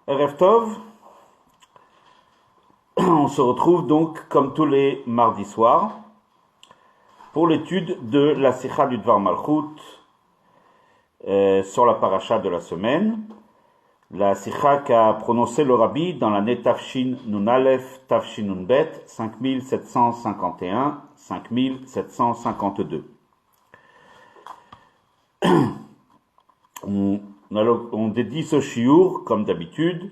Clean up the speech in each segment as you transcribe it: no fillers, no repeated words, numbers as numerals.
Erev Tov, on se retrouve donc comme tous les mardis soirs pour l'étude de la Sikha du Dvar Malchut sur la paracha de la semaine. La Sikha qu'a prononcé le Rabbi dans l'année Tafshin Nun Aleph, Tafshin Nun Bet, 5751-5752. On dédie ce shiur, comme d'habitude,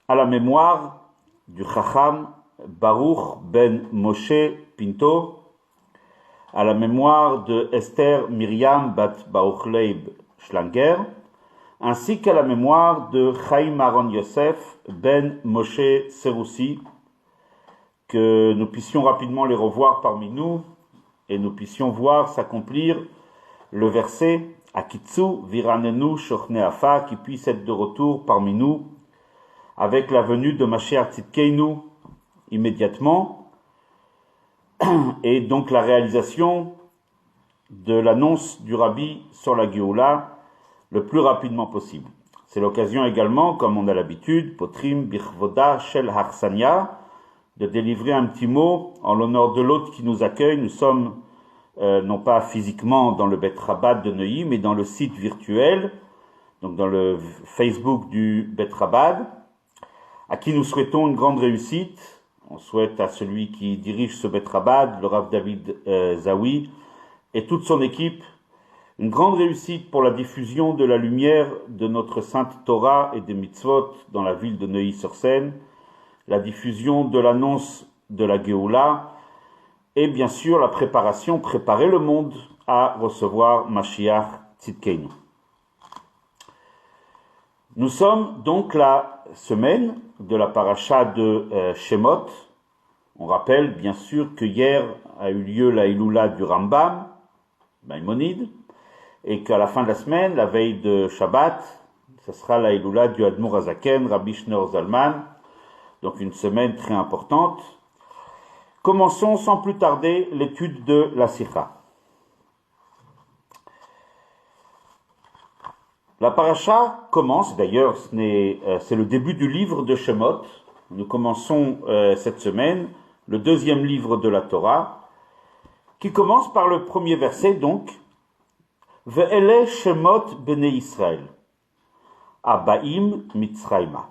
à la mémoire du Chacham Baruch ben Moshe Pinto, à la mémoire de Esther Miriam bat Baruch Leib Schlanger, ainsi qu'à la mémoire de Chaim Aaron Yosef ben Moshe Seroussi, que nous puissions rapidement les revoir parmi nous et nous puissions voir s'accomplir le verset Akitsu viranenu shochne afa, qui puisse être de retour parmi nous avec la venue de Mashiach Tzidkeinu immédiatement, et donc la réalisation de l'annonce du Rabbi sur la Géoula le plus rapidement possible. C'est l'occasion également, comme on a l'habitude, Potrim Birvoda Shel Harsania, de délivrer un petit mot en l'honneur de l'hôte qui nous accueille. Nous sommes non pas physiquement dans le Bet Chabad de Neuilly, mais dans le site virtuel, donc dans le Facebook du Bet Chabad, à qui nous souhaitons une grande réussite. On souhaite à celui qui dirige ce Bet Chabad, le Rav David Zawi, et toute son équipe, une grande réussite pour la diffusion de la lumière de notre sainte Torah et des mitzvot dans la ville de Neuilly-sur-Seine, la diffusion de l'annonce de la Géoula, et bien sûr la préparer le monde à recevoir Mashiach Tzidkeinu. Nous sommes donc la semaine de la paracha de Shemot. On rappelle bien sûr que hier a eu lieu la Iloula du Rambam, Maïmonide, et qu'à la fin de la semaine, la veille de Shabbat, ce sera la Iloula du Admour Hazaken, Rabbi Shneur Zalman, donc une semaine très importante. Commençons sans plus tarder l'étude de la Sikha. La paracha commence, d'ailleurs c'est le début du livre de Shemot. Nous commençons cette semaine le deuxième livre de la Torah, qui commence par le premier verset donc, Ve'ele Shemot Bnei Israël, Abaim Mitzrayma.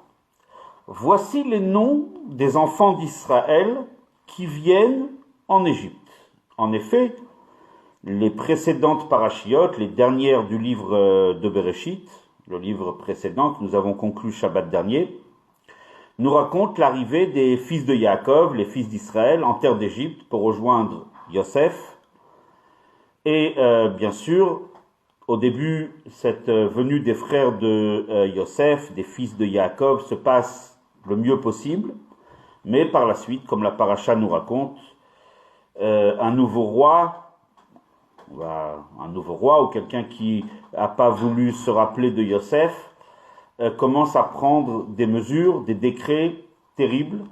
Voici les noms des enfants d'Israël qui viennent en Égypte. En effet, les précédentes parachiotes, les dernières du livre de Bereshit, le livre précédent que nous avons conclu Shabbat dernier, nous racontent l'arrivée des fils de Yaakov, les fils d'Israël, en terre d'Égypte pour rejoindre Yosef. Et bien sûr, au début, cette venue des frères de Yosef, des fils de Yaakov, se passe le mieux possible. Mais par la suite, comme la paracha nous raconte, un nouveau roi ou quelqu'un qui n'a pas voulu se rappeler de Yosef, commence à prendre des mesures, des décrets terribles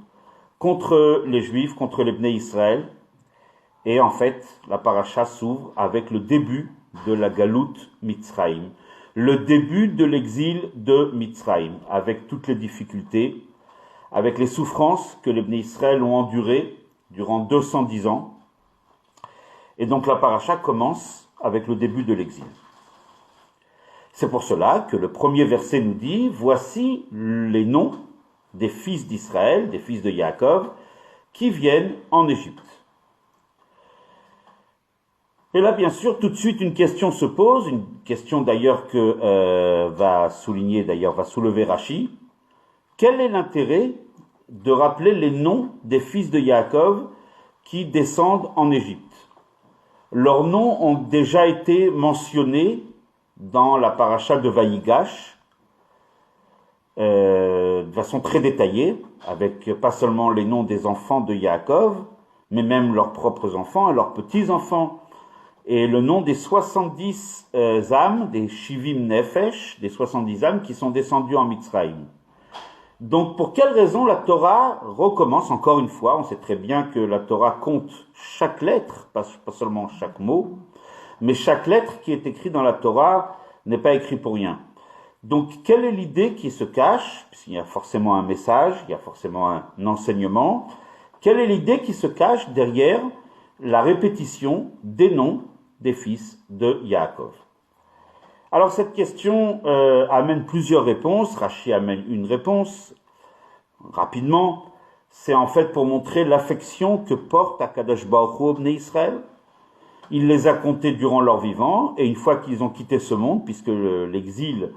contre les Juifs, contre les Bnei Israël. Et en fait, la paracha s'ouvre avec le début de la Galout Mitzrayim, le début de l'exil de Mitzrayim, avec toutes les difficultés, avec les souffrances que les Bnei Israël ont endurées durant 210 ans. Et donc la paracha commence avec le début de l'exil. C'est pour cela que le premier verset nous dit, voici les noms des fils d'Israël, des fils de Yaakov, qui viennent en Égypte. Et là, bien sûr, tout de suite, une question se pose, une question d'ailleurs que va soulever Rashi. Quel est l'intérêt de rappeler les noms des fils de Yaakov qui descendent en Égypte? Leurs noms ont déjà été mentionnés dans la paracha de Vayigash, de façon très détaillée, avec pas seulement les noms des enfants de Yaakov, mais même leurs propres enfants et leurs petits-enfants, et le nom des 70 âmes, des Shivim Nefesh, des 70 âmes qui sont descendues en Mitzrayim. Donc, pour quelle raison la Torah recommence encore une fois? On sait très bien que la Torah compte chaque lettre, pas seulement chaque mot, mais chaque lettre qui est écrite dans la Torah n'est pas écrite pour rien. Donc, quelle est l'idée qui se cache, puisqu'il y a forcément un message, il y a forcément un enseignement, quelle est l'idée qui se cache derrière la répétition des noms des fils de Yaakov? Alors, cette question amène plusieurs réponses. Rashi amène une réponse, rapidement. C'est en fait pour montrer l'affection que porte Akadosh Baruch Hu au Bnei Israël. Il les a comptés durant leur vivant, et une fois qu'ils ont quitté ce monde, puisque l'exil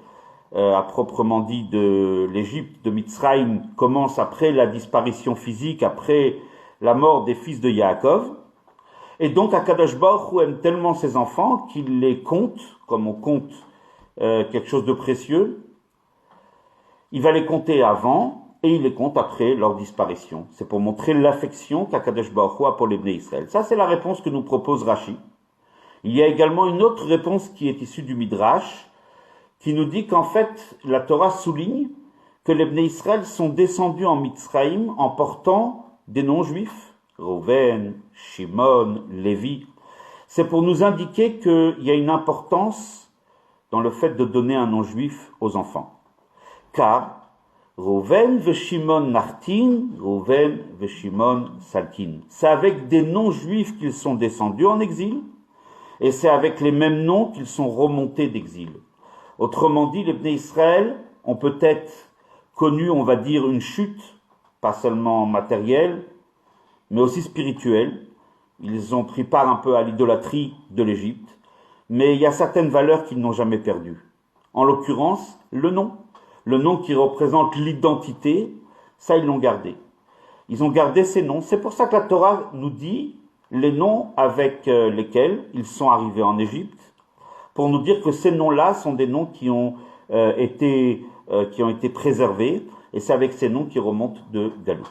à proprement dit de l'Égypte, de Mitzrayim, commence après la disparition physique, après la mort des fils de Yaakov. Et donc Akadosh Baruch Hu aime tellement ses enfants qu'il les compte, comme on compte quelque chose de précieux. Il va les compter avant et il les compte après leur disparition. C'est pour montrer l'affection qu'Akadosh Baruch Hu a pour les Bnei Israël. Ça, c'est la réponse que nous propose Rashi. Il y a également une autre réponse qui est issue du Midrash, qui nous dit qu'en fait, la Torah souligne que les Bnei Israël sont descendus en Mitzrayim en portant des noms juifs, Reuven, Shimon, Lévi. C'est pour nous indiquer qu'il y a une importance dans le fait de donner un nom juif aux enfants. Car Reuven ve Shimon Nartin, Reuven ve Shimon Salkin. C'est avec des noms juifs qu'ils sont descendus en exil, et c'est avec les mêmes noms qu'ils sont remontés d'exil. Autrement dit, les Bnei Israël ont peut-être connu, on va dire, une chute, pas seulement matérielle, mais aussi spirituelle. Ils ont pris part un peu à l'idolâtrie de l'Égypte, mais il y a certaines valeurs qu'ils n'ont jamais perdues. En l'occurrence, le nom qui représente l'identité, ça ils l'ont gardé. Ils ont gardé ces noms. C'est pour ça que la Torah nous dit les noms avec lesquels ils sont arrivés en Égypte, pour nous dire que ces noms-là sont des noms qui ont été préservés, et c'est avec ces noms qui remontent de Galout.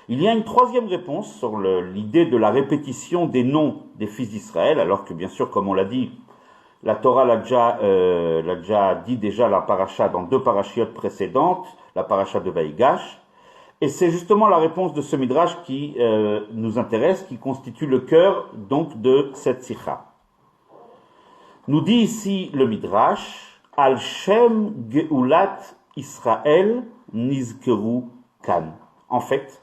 Il y a une troisième réponse sur l'idée de la répétition des noms des fils d'Israël, alors que bien sûr, comme on l'a dit, la Torah l'a déjà dit déjà la paracha dans 2 parachiotes précédentes, la paracha de Vaïgash, et c'est justement la réponse de ce midrash qui nous intéresse, qui constitue le cœur donc de cette sikha. Nous dit ici le midrash, Al Shem Geulat Israël Nizkeru Kan. En fait,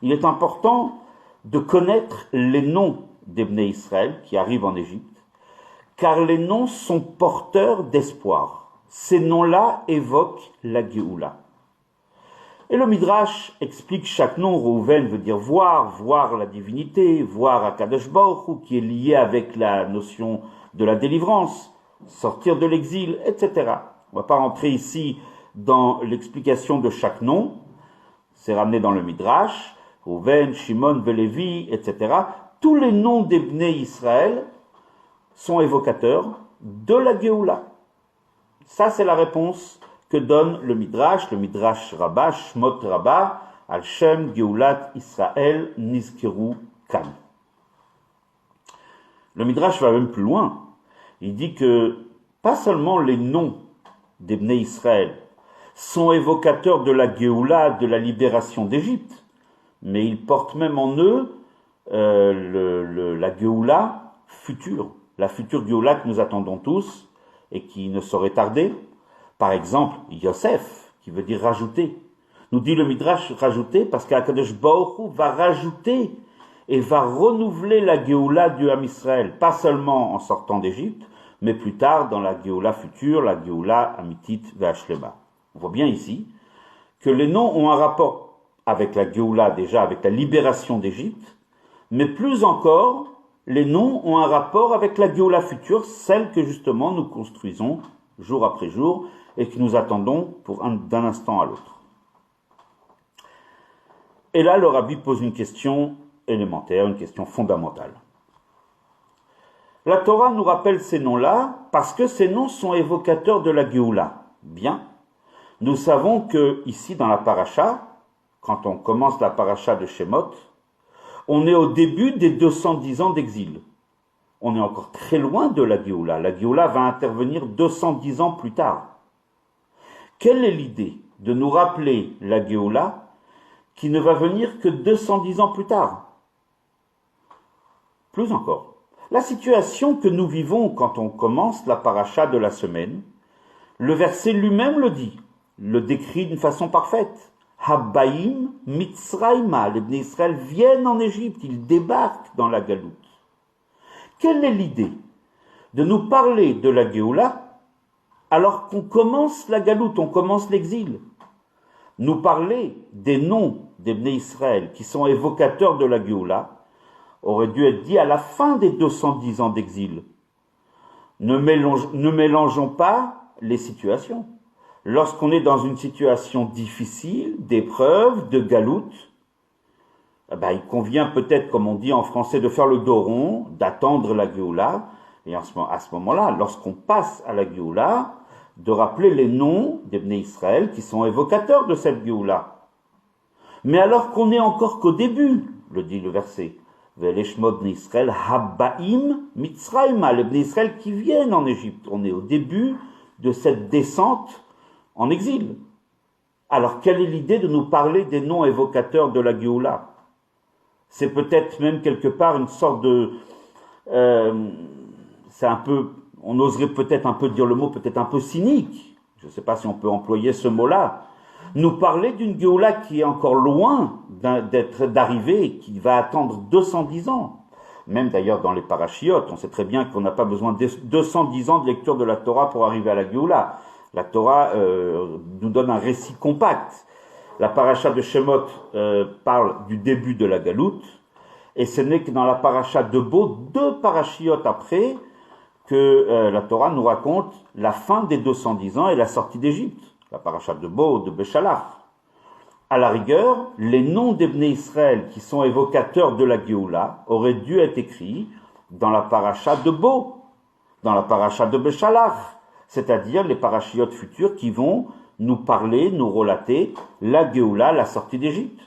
il est important de connaître les noms des Bnei Israël qui arrivent en Égypte, car les noms sont porteurs d'espoir. Ces noms-là évoquent la Géoula. Et le Midrash explique chaque nom. Reuven veut dire voir la divinité, voir Akadosh Baruch Hu, qui est lié avec la notion de la délivrance, sortir de l'exil, etc. On ne va pas rentrer ici dans l'explication de chaque nom. C'est ramené dans le Midrash. Reuven, Shimon, Lévi, etc. Tous les noms des Bnei Israël sont évocateurs de la Géoula. Ça, c'est la réponse que donne le Midrash Rabbah, Shmot Rabbah, Al Shem Geulat Israël Nizkeru Kan. Le Midrash va même plus loin. Il dit que pas seulement les noms des Bnei Israël sont évocateurs de la Géoula, de la libération d'Égypte, mais ils portent même en eux la Géoula future, la future Géoula que nous attendons tous et qui ne saurait tarder. Par exemple, Yosef, qui veut dire rajouter. Nous dit le Midrash rajouter parce qu'Akadosh Baruch Hu va rajouter et va renouveler la Géoula du Ham Israël, pas seulement en sortant d'Égypte, mais plus tard dans la Géoula future, la Géoula Amitit Ve'Ashlema. On voit bien ici que les noms ont un rapport avec la Géoula, déjà avec la libération d'Égypte, mais plus encore, les noms ont un rapport avec la Géoula future, celle que justement nous construisons jour après jour et que nous attendons d'un instant à l'autre. Et là, le Rabbi pose une question élémentaire, une question fondamentale. La Torah nous rappelle ces noms-là parce que ces noms sont évocateurs de la Géoula. Bien, nous savons que ici dans la paracha, quand on commence la paracha de Shemot, on est au début des 210 ans d'exil. On est encore très loin de la Géoula. La Géoula va intervenir 210 ans plus tard. Quelle est l'idée de nous rappeler la Géoula qui ne va venir que 210 ans plus tard? Plus encore. La situation que nous vivons quand on commence la paracha de la semaine, Le verset lui-même le décrit d'une façon parfaite. Habbaim Mitzrayma, les Bnei Israël viennent en Égypte, ils débarquent dans la galoute. Quelle est l'idée? De nous parler de la Géoula alors qu'on commence la galoute, on commence l'exil. Nous parler des noms des Bnei Israël qui sont évocateurs de la Géoula aurait dû être dit à la fin des 210 ans d'exil. Ne mélangeons pas les situations. Lorsqu'on est dans une situation difficile, d'épreuve, de galoute, il convient peut-être, comme on dit en français, de faire le dos rond, d'attendre la Géoula, et à ce moment-là, lorsqu'on passe à la Géoula, de rappeler les noms des Bnei Israël qui sont évocateurs de cette Géoula. Mais alors qu'on n'est encore qu'au début, le dit le verset, Veleshmod Bnei Israël Habbaim Mitzrayma, les Bnei Israël qui viennent en Égypte. On est au début de cette descente en exil. Alors quelle est l'idée de nous parler des noms évocateurs de la Géoula? C'est peut-être même quelque part une sorte de... c'est un peu... On oserait peut-être un peu dire le mot, peut-être un peu cynique. Je ne sais pas si on peut employer ce mot-là. Nous parler d'une Géoula qui est encore loin d'arriver, qui va attendre 210 ans. Même d'ailleurs dans les parachiotes, on sait très bien qu'on n'a pas besoin de 210 ans de lecture de la Torah pour arriver à la Géoula. La Torah nous donne un récit compact. La paracha de Shemot parle du début de la galoute, et ce n'est que dans la paracha de Bo, 2 parachiotes après, que la Torah nous raconte la fin des 210 ans et la sortie d'Égypte. La paracha de Bo, de Béchalach. À la rigueur, les noms des Bnei Israël qui sont évocateurs de la Géoula auraient dû être écrits dans la paracha de Bo, dans la paracha de Béchalach, c'est-à-dire les parachiotes futurs qui vont nous parler, nous relater la Géoula, la sortie d'Égypte.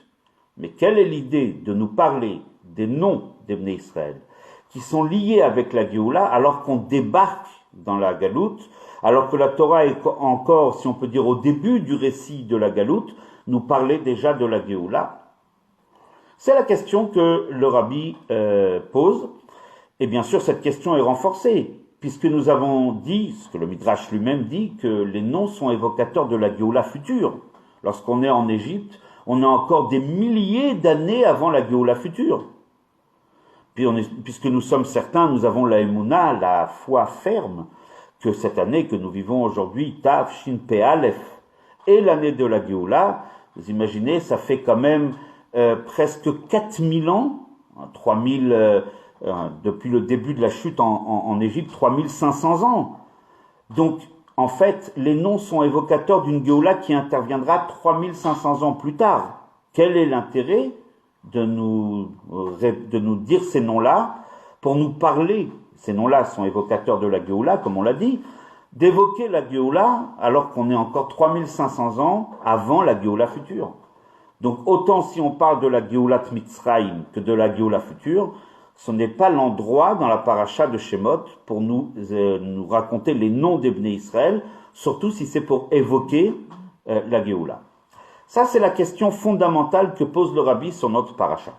Mais quelle est l'idée de nous parler des noms des Bnei Israël qui sont liés avec la Géoula alors qu'on débarque dans la galoute, alors que la Torah est encore, si on peut dire, au début du récit de la galoute, nous parlait déjà de la Géoula? C'est la question que le rabbi pose, et bien sûr cette question est renforcée, puisque nous avons dit, ce que le Midrash lui-même dit, que les noms sont évocateurs de la Géoula future. Lorsqu'on est en Égypte, on est encore des milliers d'années avant la Géoula future. Puisque nous sommes certains, nous avons la Emouna, la foi ferme, que cette année que nous vivons aujourd'hui, Tav, Shin, Pe, Aleph, et l'année de la Géoula, vous imaginez, ça fait quand même presque 4000 ans, 3000, depuis le début de la chute en Égypte, 3500 ans. Donc, en fait, les noms sont évocateurs d'une Géoula qui interviendra 3500 ans plus tard. Quel est l'intérêt de nous dire ces noms-là pour nous parler? Ces noms-là sont évocateurs de la Géoula, comme on l'a dit, d'évoquer la Géoula alors qu'on est encore 3500 ans avant la Géoula future. Donc autant si on parle de la Géoula Mitzrayim que de la Géoula future, ce n'est pas l'endroit dans la paracha de Shemot pour nous raconter les noms des Bnei Israël, surtout si c'est pour évoquer la Géoula. Ça, c'est la question fondamentale que pose le rabbi sur notre paracha.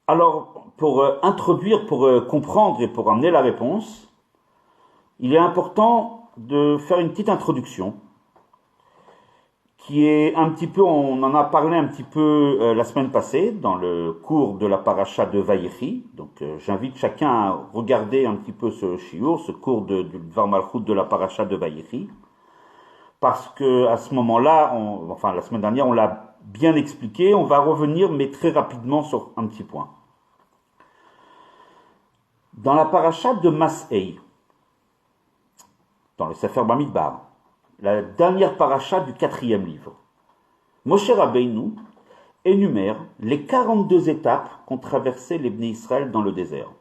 Alors, pour introduire, pour comprendre et pour amener la réponse, il est important de faire une petite introduction qui est un petit peu, on en a parlé un petit peu la semaine passée dans le cours de la paracha de Vayechi. Donc j'invite chacun à regarder un petit peu ce shiur, ce cours du Dvar Malchut de la paracha de Vayechi, parce que à ce moment-là, la semaine dernière, on l'a bien expliqué. On va revenir, mais très rapidement, sur un petit point. Dans la paracha de Mas'ei, dans le Sefer Bamidbar, la dernière paracha du 4e livre, Moshe Rabbeinu énumère les 42 étapes qu'ont traversées les Bnei Israël dans le désert.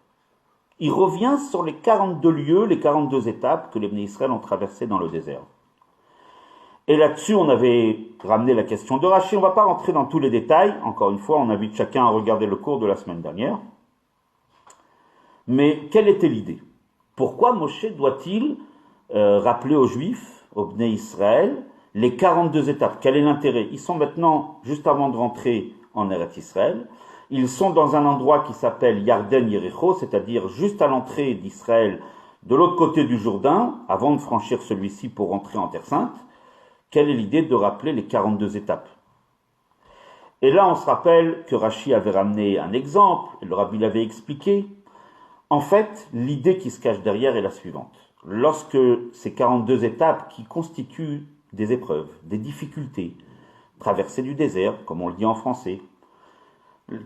Il revient sur les 42 lieux, les 42 étapes que les Bnei Israël ont traversées dans le désert. Et là-dessus, on avait ramené la question de Rashi. On ne va pas rentrer dans tous les détails. Encore une fois, on invite chacun à regarder le cours de la semaine dernière. Mais quelle était l'idée? Pourquoi Moshe doit-il rappeler aux Juifs, aux Bnei Israël, les 42 étapes? Quel est l'intérêt? Ils sont maintenant, juste avant de rentrer en Eretz Israël, ils sont dans un endroit qui s'appelle Yarden Yericho, c'est-à-dire juste à l'entrée d'Israël, De l'autre côté du Jourdain, avant de franchir celui-ci pour rentrer en Terre Sainte, quelle est l'idée de rappeler les 42 étapes? Et là, on se rappelle que Rashi avait ramené un exemple, et le Rabbi l'avait expliqué. En fait, l'idée qui se cache derrière est la suivante. Lorsque ces 42 étapes qui constituent des épreuves, des difficultés, traversée du désert, comme on le dit en français,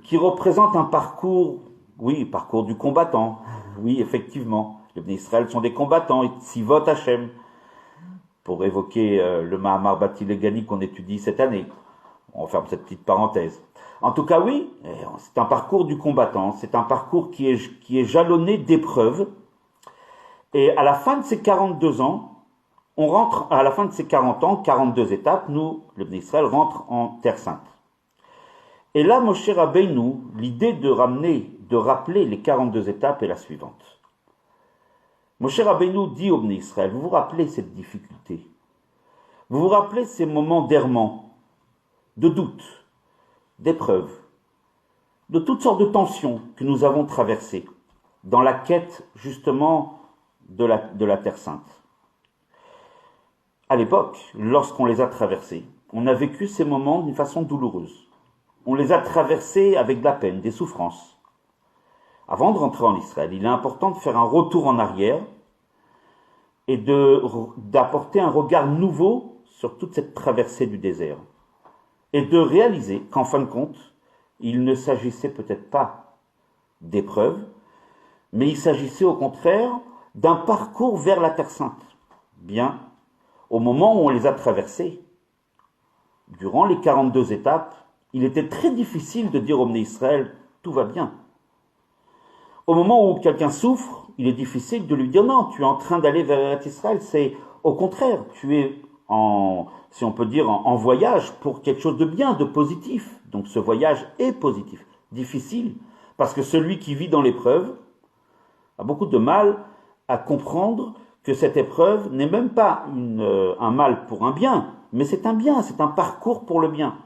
qui représentent un parcours, oui, parcours du combattant, oui, effectivement. Les Bnei Israël sont des combattants, et Tzivot Hashem, pour évoquer le Mahamar Bati Legani qu'on étudie cette année. On ferme cette petite parenthèse. En tout cas, oui, c'est un parcours du combattant, c'est un parcours qui est jalonné d'épreuves. Et à la fin de ces 42 ans, on rentre, à la fin de ces 40 ans, 42 étapes, nous, le Bnei Israël, rentre en Terre Sainte. Et là, Moshe Rabbeinu, l'idée de rappeler les 42 étapes est la suivante. Moshe Rabbeinu dit au Bnei Israël, vous vous rappelez cette difficulté? Vous vous rappelez ces moments d'errement, de doute, d'épreuves, de toutes sortes de tensions que nous avons traversées dans la quête, justement, de la Terre Sainte. À l'époque, lorsqu'on les a traversés, on a vécu ces moments d'une façon douloureuse. On les a traversés avec de la peine, des souffrances. Avant de rentrer en Israël, il est important de faire un retour en arrière et d'apporter un regard nouveau sur toute cette traversée du désert. Et de réaliser qu'en fin de compte, il ne s'agissait peut-être pas d'épreuves, mais il s'agissait au contraire d'un parcours vers la Terre Sainte. Bien, au moment où on les a traversés, durant les 42 étapes, il était très difficile de dire au Bnei Israël, tout va bien. Au moment où quelqu'un souffre, il est difficile de lui dire, non, tu es en train d'aller vers Israël, c'est au contraire, tu es si on peut dire, en voyage pour quelque chose de bien, de positif. Donc ce voyage est positif, difficile, parce que celui qui vit dans l'épreuve a beaucoup de mal à comprendre que cette épreuve n'est même pas un mal pour un bien, mais c'est un bien, c'est un parcours pour le bien.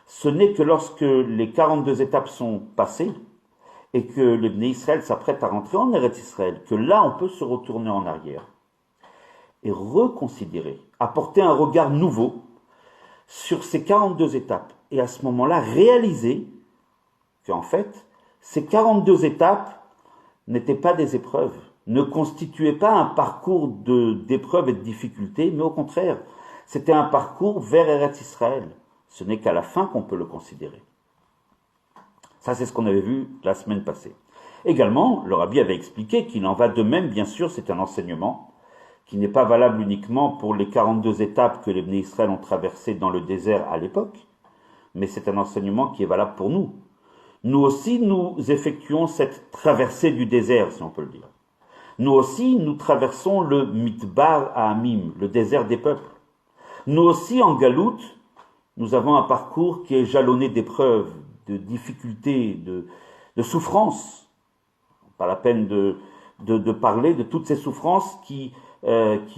Ce n'est que lorsque les 42 étapes sont passées et que le Bnei Israël s'apprête à rentrer en Eretz Israël, que là on peut se retourner en arrière et reconsidérer, apporter un regard nouveau sur ces 42 étapes et à ce moment-là réaliser qu'en fait, ces 42 étapes n'étaient pas des épreuves, ne constituaient pas un parcours d'épreuves et de difficultés, mais au contraire, c'était un parcours vers Eretz Israël. Ce n'est qu'à la fin qu'on peut le considérer. Ça, c'est ce qu'on avait vu la semaine passée. Également, le Rabbi avait expliqué qu'il en va de même, bien sûr, c'est un enseignement qui n'est pas valable uniquement pour les 42 étapes que les Bnei Israël ont traversées dans le désert à l'époque, mais c'est un enseignement qui est valable pour nous. Nous aussi, nous effectuons cette traversée du désert, si on peut le dire. Nous aussi, nous traversons le Midbar à Amim, le désert des peuples. Nous aussi, en Galout, nous avons un parcours qui est jalonné d'épreuves, de difficultés, de souffrances. Pas la peine de parler de toutes ces souffrances qui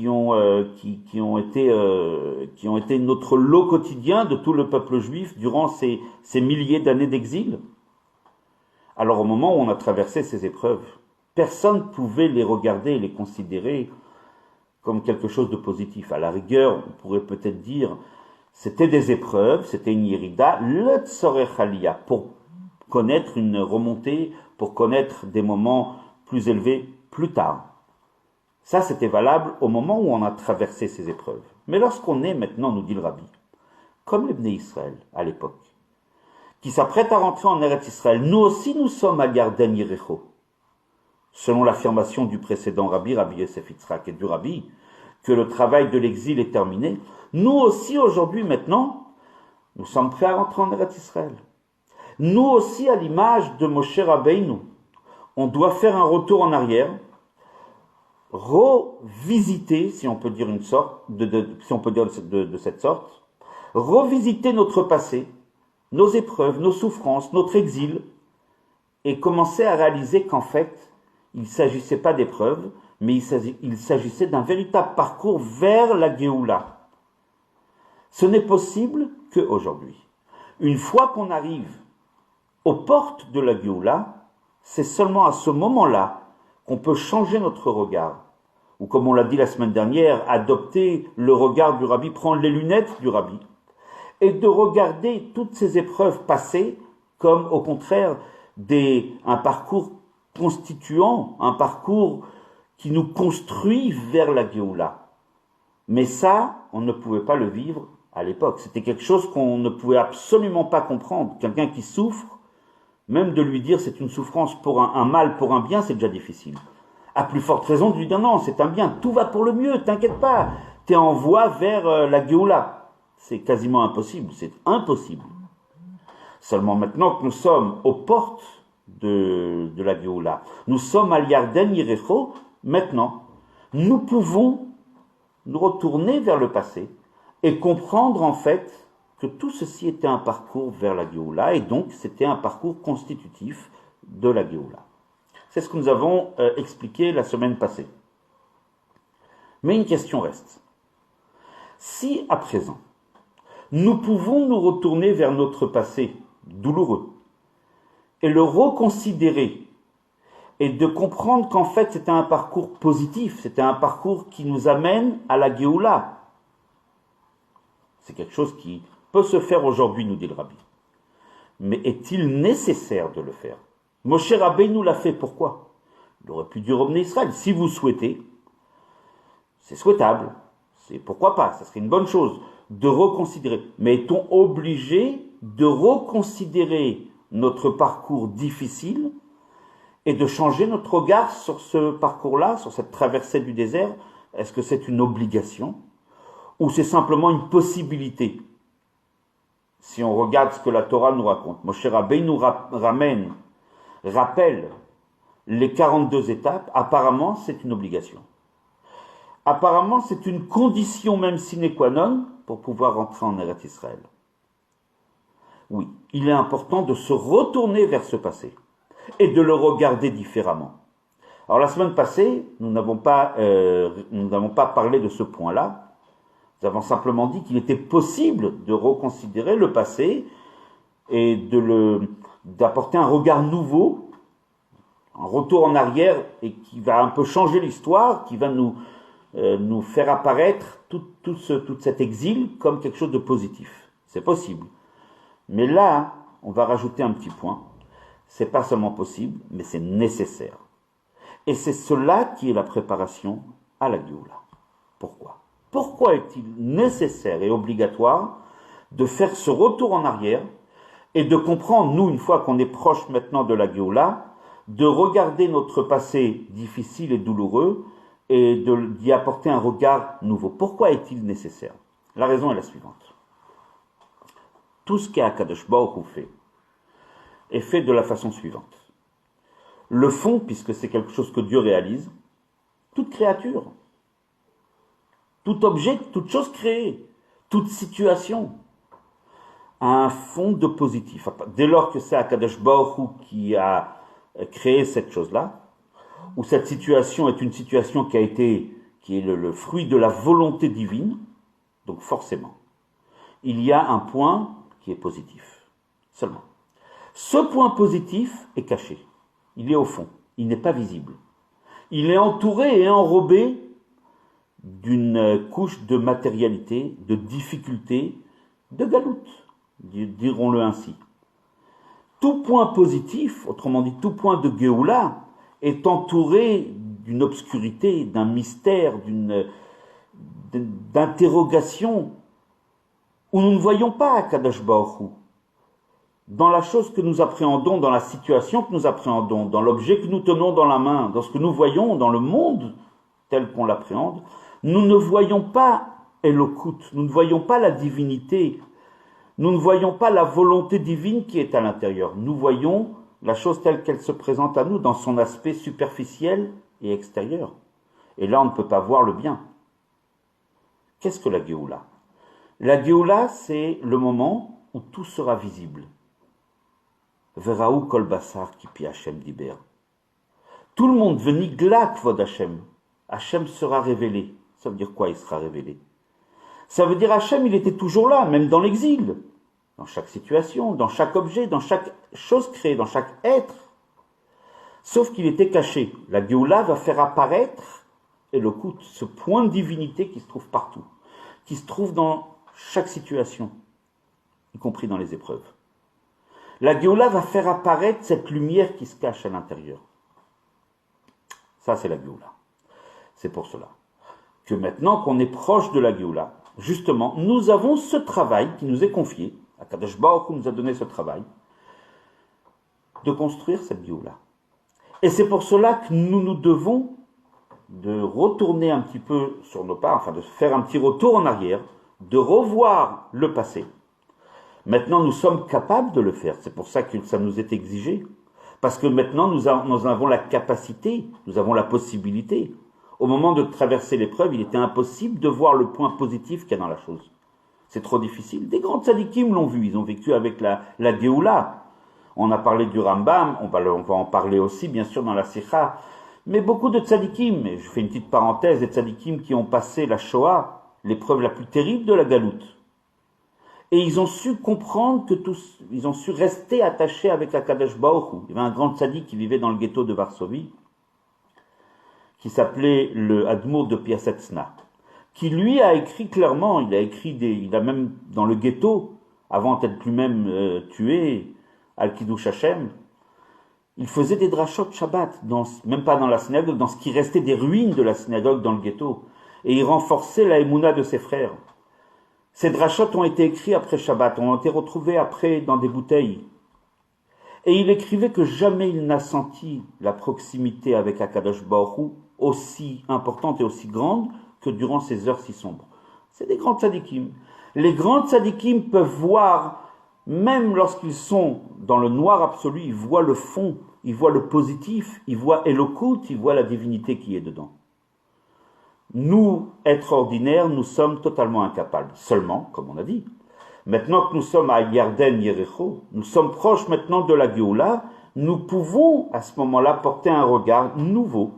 ont été notre lot quotidien de tout le peuple juif durant ces milliers d'années d'exil. Alors au moment où on a traversé ces épreuves, personne ne pouvait les regarder et les considérer comme quelque chose de positif. À la rigueur, on pourrait peut-être dire, c'était des épreuves, c'était une yérida, le tzorech aliyah, pour connaître une remontée, pour connaître des moments plus élevés plus tard. Ça, c'était valable au moment où on a traversé ces épreuves. Mais lorsqu'on est maintenant, nous dit le Rabbi, comme les Bnei Israël à l'époque, qui s'apprêtent à rentrer en Eretz Israël, nous aussi nous sommes à Yarden Yericho. Selon l'affirmation du précédent Rabbi Yosef Yitzhak et du Rabbi, que le travail de l'exil est terminé, nous aussi aujourd'hui maintenant, nous sommes prêts à rentrer en Eretz Israël. Nous aussi, à l'image de Moshe Rabbeinu, on doit faire un retour en arrière, revisiter, si on peut dire de cette sorte, revisiter notre passé, nos épreuves, nos souffrances, notre exil, et commencer à réaliser qu'en fait, il ne s'agissait pas d'épreuves, mais il s'agissait d'un véritable parcours vers la Géoula. Ce n'est possible qu'aujourd'hui. Une fois qu'on arrive aux portes de la Géoula, c'est seulement à ce moment-là qu'on peut changer notre regard, ou comme on l'a dit la semaine dernière, adopter le regard du rabbi, prendre les lunettes du rabbi, et de regarder toutes ces épreuves passées comme au contraire un parcours constituant, un parcours qui nous construit vers la Géoula. Mais ça, on ne pouvait pas le vivre à l'époque. C'était quelque chose qu'on ne pouvait absolument pas comprendre. Quelqu'un qui souffre, même de lui dire c'est une souffrance pour un mal, pour un bien, c'est déjà difficile. À plus forte raison de lui dire non, c'est un bien, tout va pour le mieux, t'inquiète pas, t'es en voie vers la Géoula. C'est quasiment impossible, c'est impossible. Seulement maintenant que nous sommes aux portes de la Géoula, nous sommes à Yarden Yerecho, maintenant, nous pouvons nous retourner vers le passé et comprendre en fait que tout ceci était un parcours vers la Géoula et donc c'était un parcours constitutif de la Géoula. C'est ce que nous avons expliqué la semaine passée. Mais une question reste. Si à présent, nous pouvons nous retourner vers notre passé douloureux et le reconsidérer et de comprendre qu'en fait c'était un parcours positif, c'était un parcours qui nous amène à la Géoula. C'est quelque chose qui peut se faire aujourd'hui, nous dit le Rabbi. Mais est-il nécessaire de le faire? Moshe Rabbeinu l'a fait, pourquoi? Il aurait pu dire au Bnei Israël, si vous souhaitez, c'est souhaitable, c'est pourquoi pas, ça serait une bonne chose de reconsidérer. Mais est-on obligé de reconsidérer notre parcours difficile et de changer notre regard sur ce parcours-là, sur cette traversée du désert? Est-ce que c'est une obligation ou c'est simplement une possibilité? Si on regarde ce que la Torah nous raconte, Moshe Rabbeinu rappelle les 42 étapes, apparemment c'est une obligation. Apparemment c'est une condition même sine qua non pour pouvoir rentrer en Eretz Israël. Oui, il est important de se retourner vers ce passé et de le regarder différemment. Alors la semaine passée, nous n'avons pas parlé de ce point-là. Nous avons simplement dit qu'il était possible de reconsidérer le passé et d'apporter un regard nouveau, un retour en arrière et qui va un peu changer l'histoire, qui va nous faire apparaître tout cet exil comme quelque chose de positif. C'est possible. Mais là, on va rajouter un petit point. C'est pas seulement possible, mais c'est nécessaire. Et c'est cela qui est la préparation à la Géoula. Pourquoi? Pourquoi est-il nécessaire et obligatoire de faire ce retour en arrière et de comprendre, nous, une fois qu'on est proche maintenant de la Géoula, de regarder notre passé difficile et douloureux et d'y apporter un regard nouveau? Pourquoi est-il nécessaire? La raison est la suivante. Tout ce qu'Akadosh Baruch Hu fait est fait de la façon suivante. Le fond, puisque c'est quelque chose que Dieu réalise, toute créature, tout objet, toute chose créée, toute situation a un fond de positif. Dès lors que c'est Akadosh Baruch Hu qui a créé cette chose-là, où cette situation est une situation qui est le fruit de la volonté divine, donc forcément, il y a un point qui est positif, seulement. Ce point positif est caché, il est au fond, il n'est pas visible. Il est entouré et enrobé d'une couche de matérialité, de difficulté, de galoute, dirons-le ainsi. Tout point positif, autrement dit tout point de Géoula, est entouré d'une obscurité, d'un mystère, d'interrogation, où nous ne voyons pas Akadosh Baruch Hu. Dans la chose que nous appréhendons, dans la situation que nous appréhendons, dans l'objet que nous tenons dans la main, dans ce que nous voyons, dans le monde tel qu'on l'appréhende, nous ne voyons pas Elokut, nous ne voyons pas la divinité, nous ne voyons pas la volonté divine qui est à l'intérieur. Nous voyons la chose telle qu'elle se présente à nous, dans son aspect superficiel et extérieur. Et là, on ne peut pas voir le bien. Qu'est-ce que la Géoula? La Géoula, c'est le moment où tout sera visible. Veraou kol basar ki pi Hashem diber. Tout le monde venigla kvod Hashem. Hashem sera révélé. Ça veut dire quoi, il sera révélé? Ça veut dire Hashem, il était toujours là, même dans l'exil. Dans chaque situation, dans chaque objet, dans chaque chose créée, dans chaque être. Sauf qu'il était caché. La Géoula va faire apparaître, et le coup, ce point de divinité qui se trouve partout, qui se trouve dans chaque situation, y compris dans les épreuves. La Géoula va faire apparaître cette lumière qui se cache à l'intérieur. Ça, c'est la Géoula. C'est pour cela que maintenant qu'on est proche de la Géoula, justement, nous avons ce travail qui nous est confié, Akadosh Baruch Hu nous a donné ce travail, de construire cette Géoula. Et c'est pour cela que nous devons de retourner un petit peu sur nos pas, enfin de faire un petit retour en arrière, de revoir le passé. Maintenant, nous sommes capables de le faire. C'est pour ça que ça nous est exigé. Parce que maintenant, nous avons la capacité, nous avons la possibilité. Au moment de traverser l'épreuve, il était impossible de voir le point positif qu'il y a dans la chose. C'est trop difficile. Des grands tzadikim l'ont vu, ils ont vécu avec la Géoula. On a parlé du Rambam, on va en parler aussi, bien sûr, dans la Sikha. Mais beaucoup de tzadikim, et je fais une petite parenthèse, des tzadikim qui ont passé la Shoah, l'épreuve la plus terrible de la galoute. Et ils ont su comprendre ils ont su rester attachés avec Akadosh Baruch Hu. Il y avait un grand tzadik qui vivait dans le ghetto de Varsovie, qui s'appelait le Admour de Piaseczna, qui lui a écrit clairement, il a même dans le ghetto, avant d'être lui-même tué, Al-Kiddush Hashem, il faisait des drachot Shabbat, même pas dans la synagogue, dans ce qui restait des ruines de la synagogue dans le ghetto. Et il renforçait la émouna de ses frères. Ces drachot ont été écrits après Shabbat, ont été retrouvés après dans des bouteilles. Et il écrivait que jamais il n'a senti la proximité avec Akadosh Baruch Hu aussi importante et aussi grande que durant ces heures si sombres. C'est des grands tzadikim. Les grands tzadikim peuvent voir, même lorsqu'ils sont dans le noir absolu, ils voient le fond, ils voient le positif, ils voient Elokut, ils voient la divinité qui est dedans. Nous, êtres ordinaires, nous sommes totalement incapables. Seulement, comme on a dit, maintenant que nous sommes à Yarden Yerecho, nous sommes proches maintenant de la Géoula, nous pouvons à ce moment-là porter un regard nouveau.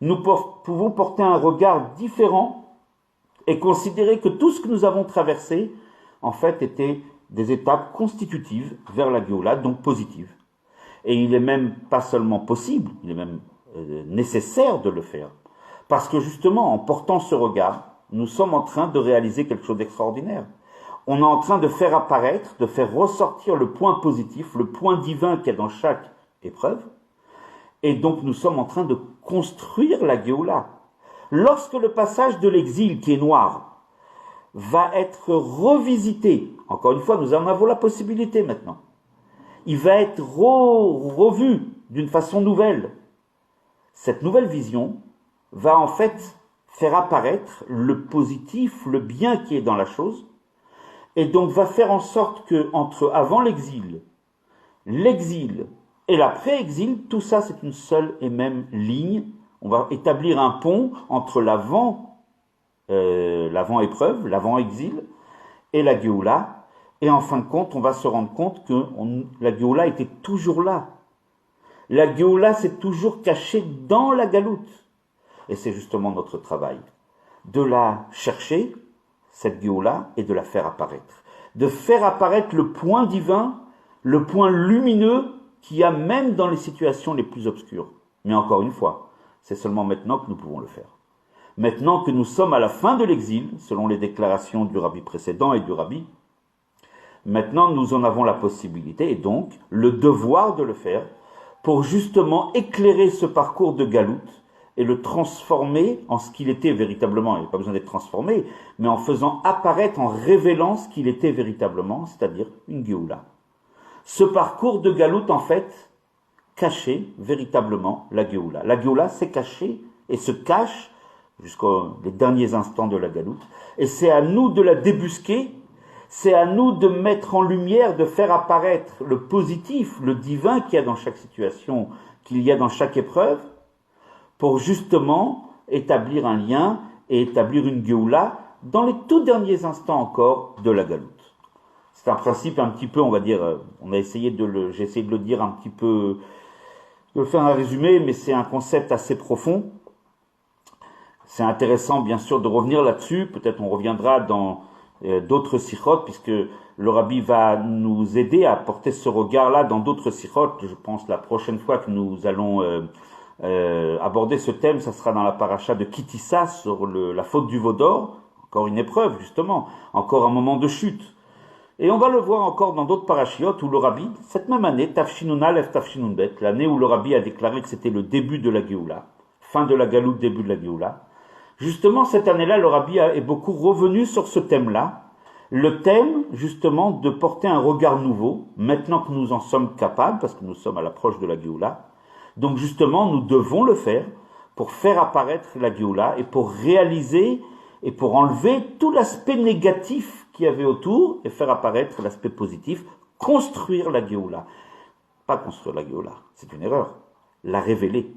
Nous pouvons porter un regard différent et considérer que tout ce que nous avons traversé, en fait, était des étapes constitutives vers la Géoula, donc positives. Et il est même pas seulement possible, il est même nécessaire de le faire. Parce que justement, en portant ce regard, nous sommes en train de réaliser quelque chose d'extraordinaire. On est en train de faire apparaître, de faire ressortir le point positif, le point divin qu'il y a dans chaque épreuve. Et donc nous sommes en train de construire la Géoula. Lorsque le passage de l'exil, qui est noir, va être revisité, encore une fois, nous en avons la possibilité maintenant, il va être revu d'une façon nouvelle. Cette nouvelle vision va en fait faire apparaître le positif, le bien qui est dans la chose, et donc va faire en sorte que entre avant l'exil et l'après-exil, tout ça c'est une seule et même ligne. On va établir un pont entre l'avant-épreuve, l'avant-exil et la Géoula, et en fin de compte, on va se rendre compte que la Géoula était toujours là. La Géoula s'est toujours cachée dans la galoute. Et c'est justement notre travail, de la chercher, cette Géoula, et de la faire apparaître. De faire apparaître le point divin, le point lumineux qu'il y a même dans les situations les plus obscures. Mais encore une fois, c'est seulement maintenant que nous pouvons le faire. Maintenant que nous sommes à la fin de l'exil, selon les déclarations du rabbi précédent et du rabbi, maintenant nous en avons la possibilité, et donc le devoir de le faire, pour justement éclairer ce parcours de galoute, et le transformer en ce qu'il était véritablement. Il n'y a pas besoin d'être transformé, mais en faisant apparaître, en révélant ce qu'il était véritablement, c'est-à-dire une Géoula. Ce parcours de galoute, en fait, cachait véritablement la Géoula. La Géoula s'est cachée et se cache jusqu'aux derniers instants de la galoute. Et c'est à nous de la débusquer, c'est à nous de mettre en lumière, de faire apparaître le positif, le divin qu'il y a dans chaque situation, qu'il y a dans chaque épreuve, pour justement établir un lien et établir une Géoula dans les tout derniers instants encore de la galoute. C'est un principe un petit peu, on va dire, j'ai essayé de le dire un petit peu, de le faire un résumé, mais c'est un concept assez profond. C'est intéressant bien sûr de revenir là-dessus, peut-être on reviendra dans d'autres sikhot, puisque le Rabbi va nous aider à porter ce regard-là dans d'autres sikhot. Je pense la prochaine fois que nous allons aborder ce thème, ça sera dans la paracha de Kitissa sur la faute du veau d'or, encore une épreuve justement, encore un moment de chute. Et on va le voir encore dans d'autres parachiotes où le Rabbi, cette même année, Tafshinun Aleph Tafshinun Bet, l'année où le Rabbi a déclaré que c'était le début de la Géoula, fin de la Galoute, début de la Géoula, justement cette année-là, le Rabbi est beaucoup revenu sur ce thème-là, le thème justement de porter un regard nouveau, maintenant que nous en sommes capables, parce que nous sommes à l'approche de la Géoula. Donc justement, nous devons le faire pour faire apparaître la Géoula et pour réaliser et pour enlever tout l'aspect négatif qu'il y avait autour et faire apparaître l'aspect positif, construire la Géoula. Pas construire la Géoula, c'est une erreur. La révéler.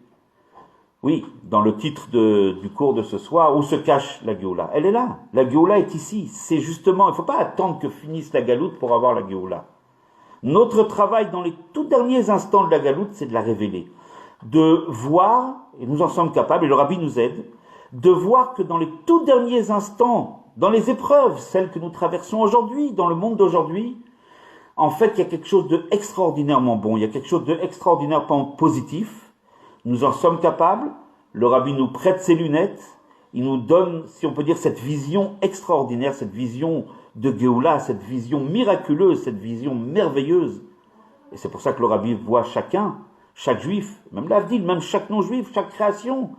Oui, dans le titre du cours de ce soir, où se cache la Géoula? Elle est là. La Géoula est ici. C'est justement, il ne faut pas attendre que finisse la Galoute pour avoir la Géoula. Notre travail dans les tout derniers instants de la Galoute, c'est de la révéler. De voir, et nous en sommes capables, et le Rabbi nous aide, de voir que dans les tout derniers instants, dans les épreuves, celles que nous traversons aujourd'hui, dans le monde d'aujourd'hui, en fait, il y a quelque chose d'extraordinairement bon, il y a quelque chose d'extraordinairement positif. Nous en sommes capables, le Rabbi nous prête ses lunettes, il nous donne, si on peut dire, cette vision extraordinaire, cette vision de Géoula, cette vision miraculeuse, cette vision merveilleuse. Et c'est pour ça que le Rabbi voit chacun, chaque juif, même l'Avdil, même chaque non-juif, chaque création,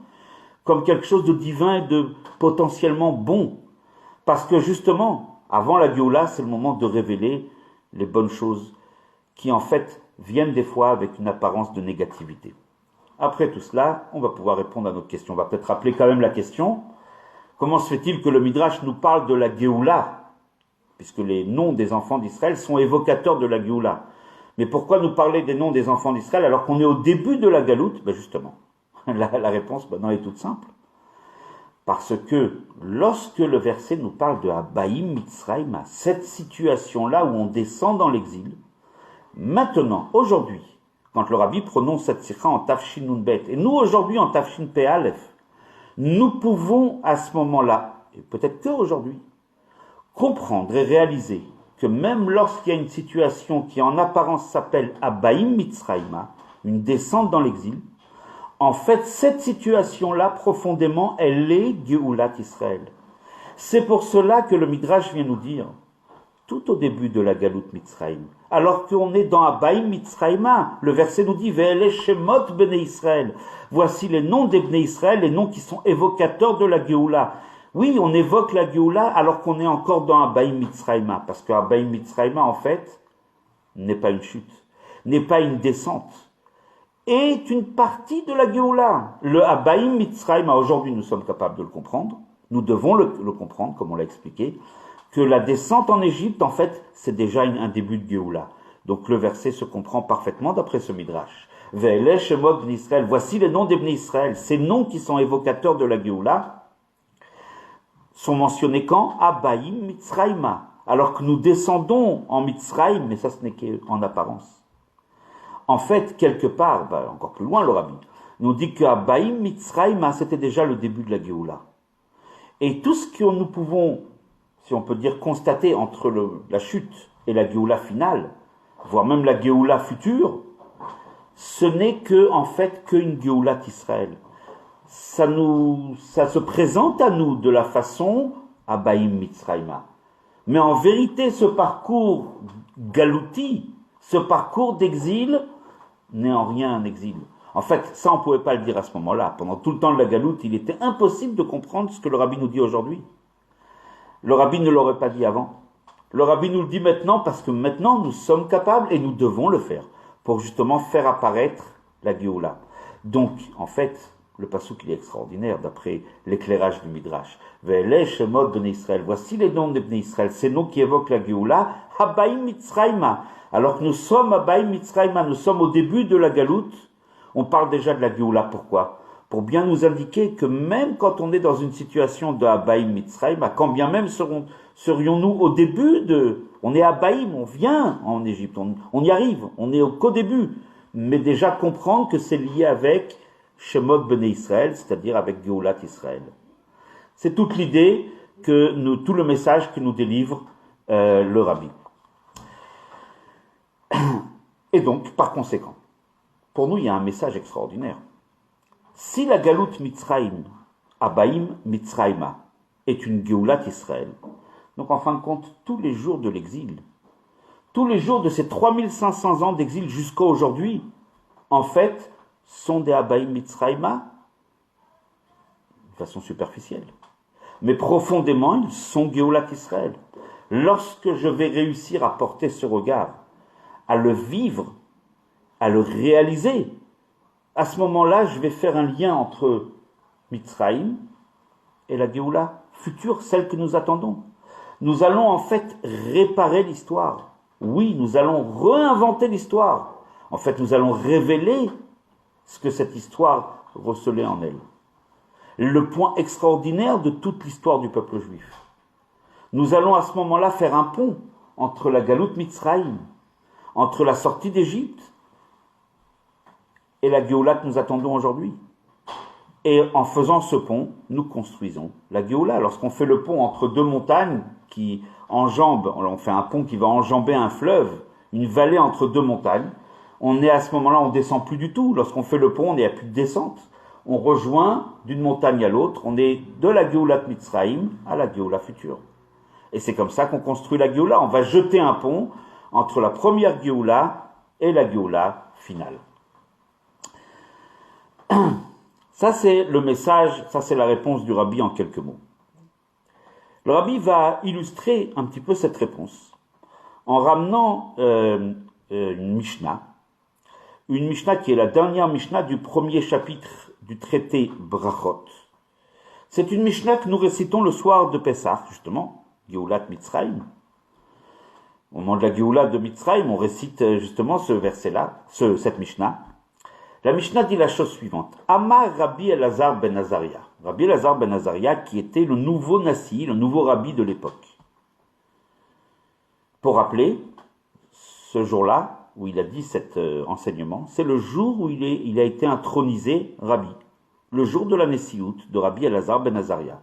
comme quelque chose de divin et de potentiellement bon. Parce que justement, avant la Géoula, c'est le moment de révéler les bonnes choses qui en fait viennent des fois avec une apparence de négativité. Après tout cela, on va pouvoir répondre à notre question. On va peut-être rappeler quand même la question. Comment se fait-il que le Midrash nous parle de la Géoula, puisque les noms des enfants d'Israël sont évocateurs de la Géoula. Mais pourquoi nous parler des noms des enfants d'Israël alors qu'on est au début de la Galoute? Ben justement, la réponse maintenant est toute simple. Parce que lorsque le verset nous parle de Abaïm Mitzrayim, cette situation-là où on descend dans l'exil, maintenant, aujourd'hui, quand le Rabbi prononce cette sikha en Tafshin Nun Bet, et nous aujourd'hui en Tafshin Pe Aleph, nous pouvons à ce moment-là, et peut-être qu'aujourd'hui, comprendre et réaliser que même lorsqu'il y a une situation qui en apparence s'appelle Abaïm Mitzrayim, une descente dans l'exil, en fait, cette situation-là, profondément, elle est Géoulat Israël. C'est pour cela que le Midrash vient nous dire, tout au début de la Galoute Mitzrayim, alors qu'on est dans Abaïm Mitzrayim, le verset nous dit, Ve'ele Shemot Bnei Israël. Voici les noms des Bnei Israël, les noms qui sont évocateurs de la Géoula. Oui, on évoque la Géoula alors qu'on est encore dans Abaïm Mitzrayim, parce que Abaïm Mitzrayim, en fait, n'est pas une chute, n'est pas une descente, est une partie de la Géoula. Le Abaïm Mitzrayim, aujourd'hui nous sommes capables de le comprendre, nous devons le comprendre, comme on l'a expliqué, que la descente en Égypte, en fait, c'est déjà un début de Géoula. Donc le verset se comprend parfaitement d'après ce Midrash. Ve'ele Shemot Bnei Israël, voici les noms des Bnei Israël. Ces noms qui sont évocateurs de la Géoula sont mentionnés quand? Abaïm Mitzrayim. Alors que nous descendons en Mitzrayim, mais ça ce n'est qu'en apparence. En fait, quelque part, encore plus loin le Rabbi, nous dit qu'Abaïm Mitzrayim, c'était déjà le début de la Géoula. Et tout ce que nous pouvons, si on peut dire, constater entre la chute et la Géoula finale, voire même la Géoula future, ce n'est que, en fait, qu'une Géoula d'Israël. Ça se présente à nous de la façon Abaïm Mitzrayim. Mais en vérité, ce parcours galouti, ce parcours d'exil, n'est en rien un exil. En fait, ça on ne pouvait pas le dire à ce moment-là. Pendant tout le temps de la galoute, il était impossible de comprendre ce que le Rabbi nous dit aujourd'hui. Le Rabbi ne l'aurait pas dit avant. Le Rabbi nous le dit maintenant parce que maintenant nous sommes capables et nous devons le faire pour justement faire apparaître la Géoula. Donc, en fait, le passouk il est extraordinaire d'après l'éclairage du Midrash. Ve'ele Shemot Bnei Israël. Voici les noms des Bnei Israël, ces noms qui évoquent la Géoula. Habaïm Mitzrayim. Alors que nous sommes à Abaïm Mitzrayim, nous sommes au début de la galoute, on parle déjà de la Géoula. Pourquoi? Pour bien nous indiquer que même quand on est dans une situation de Abaïm Mitzrayim, quand bien même serions-nous au début on est à Abaïm, on vient en Égypte, on y arrive, on est qu'au début, mais déjà comprendre que c'est lié avec Shemot Bnei Israël, c'est-à-dire avec Géoulat Israël. C'est toute l'idée tout le message que nous délivre le Rabbi. Et donc, par conséquent, pour nous, il y a un message extraordinaire. Si la Galout Mitzrayim, Abaim Mitzrayma, est une Géoulat Israël, donc en fin de compte, tous les jours de l'exil, tous les jours de ces 3500 ans d'exil jusqu'à aujourd'hui, en fait, sont des Abaim Mitzrayma, de façon superficielle. Mais profondément, ils sont Géoulat Israël. Lorsque je vais réussir à porter ce regard, à le vivre, à le réaliser, à ce moment-là, je vais faire un lien entre Mitzrayim et la Géoula future, celle que nous attendons. Nous allons en fait réparer l'histoire. Oui, nous allons réinventer l'histoire. En fait, nous allons révéler ce que cette histoire recelait en elle. Le point extraordinaire de toute l'histoire du peuple juif. Nous allons à ce moment-là faire un pont entre la Galout Mitzrayim, entre la sortie d'Égypte et la Géoula que nous attendons aujourd'hui. Et en faisant ce pont, nous construisons la Géoula. Lorsqu'on fait le pont entre deux montagnes qui enjambent, on fait un pont qui va enjamber un fleuve, une vallée entre deux montagnes, on est à ce moment-là, on descend plus du tout. Lorsqu'on fait le pont, on n'est à plus de descente. On rejoint d'une montagne à l'autre, on est de la Géoula Mitzrayim à la Géoula future. Et c'est comme ça qu'on construit la Géoula. On va jeter un pont entre la première Géoula et la Géoula finale. Ça, c'est le message, ça, c'est la réponse du Rabbi en quelques mots. Le Rabbi va illustrer un petit peu cette réponse en ramenant une Mishnah qui est la dernière Mishnah du premier chapitre du traité Brachot. C'est une Mishnah que nous récitons le soir de Pessah, justement, Géoulat Mitzrayim. Au moment de la Géoula de Mitzrayim, on récite justement ce verset-là, cette Mishnah. La Mishnah dit la chose suivante. Amar Rabbi Elazar ben Azaria. Rabbi Elazar ben Azaria qui était le nouveau Nassi, le nouveau Rabbi de l'époque. Pour rappeler, ce jour-là, où il a dit cet enseignement, c'est le jour où il a été intronisé Rabbi. Le jour de la Nessiout de Rabbi Elazar ben Azaria.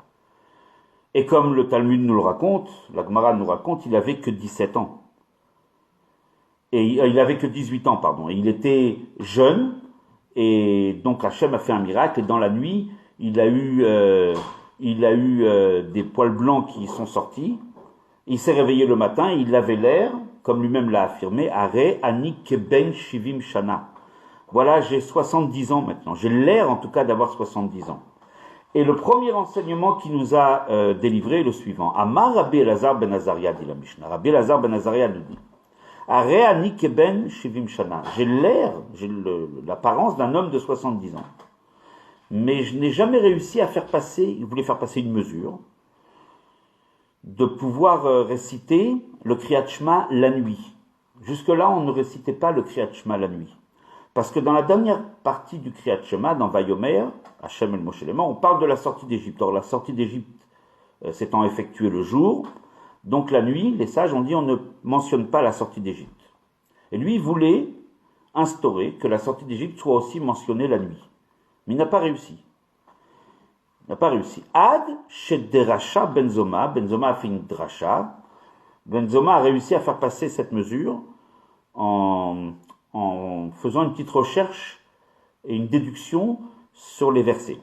Et comme le Talmud nous le raconte, la Gemara nous raconte, il n'avait que 17 ans. Et il avait que 18 ans, pardon. Et il était jeune, et donc Hachem a fait un miracle, et dans la nuit, il a eu des poils blancs qui sont sortis. Il s'est réveillé le matin, et il avait l'air, comme lui-même l'a affirmé, Are ani keben shivim shana. Voilà, j'ai 70 ans maintenant. J'ai l'air, en tout cas, d'avoir 70 ans. Et le premier enseignement qui nous a délivré est le suivant. Amar Rabbi Elazar ben Azaria, dit la Mishnah. Rabbi Elazar ben Azaria nous dit, Are ani keben shivim shana. J'ai l'apparence d'un homme de 70 ans. Mais je n'ai jamais réussi à faire passer, il voulait faire passer une mesure, de pouvoir réciter le Kriyat Shema la nuit. Jusque-là, on ne récitait pas le Kriyat Shema la nuit. Parce que dans la dernière partie du Kriyat Shema, dans Vayomer, Hachem el Moshe Lema, on parle de la sortie d'Égypte. Or, la sortie d'Égypte s'étant effectuée le jour, donc la nuit, les sages ont dit on ne mentionne pas la sortie d'Égypte. Et lui, il voulait instaurer que la sortie d'Égypte soit aussi mentionnée la nuit. Mais il n'a pas réussi. Ad Shedderasha Benzoma. Benzoma a fait une drasha. Benzoma a réussi à faire passer cette mesure en faisant une petite recherche et une déduction sur les versets.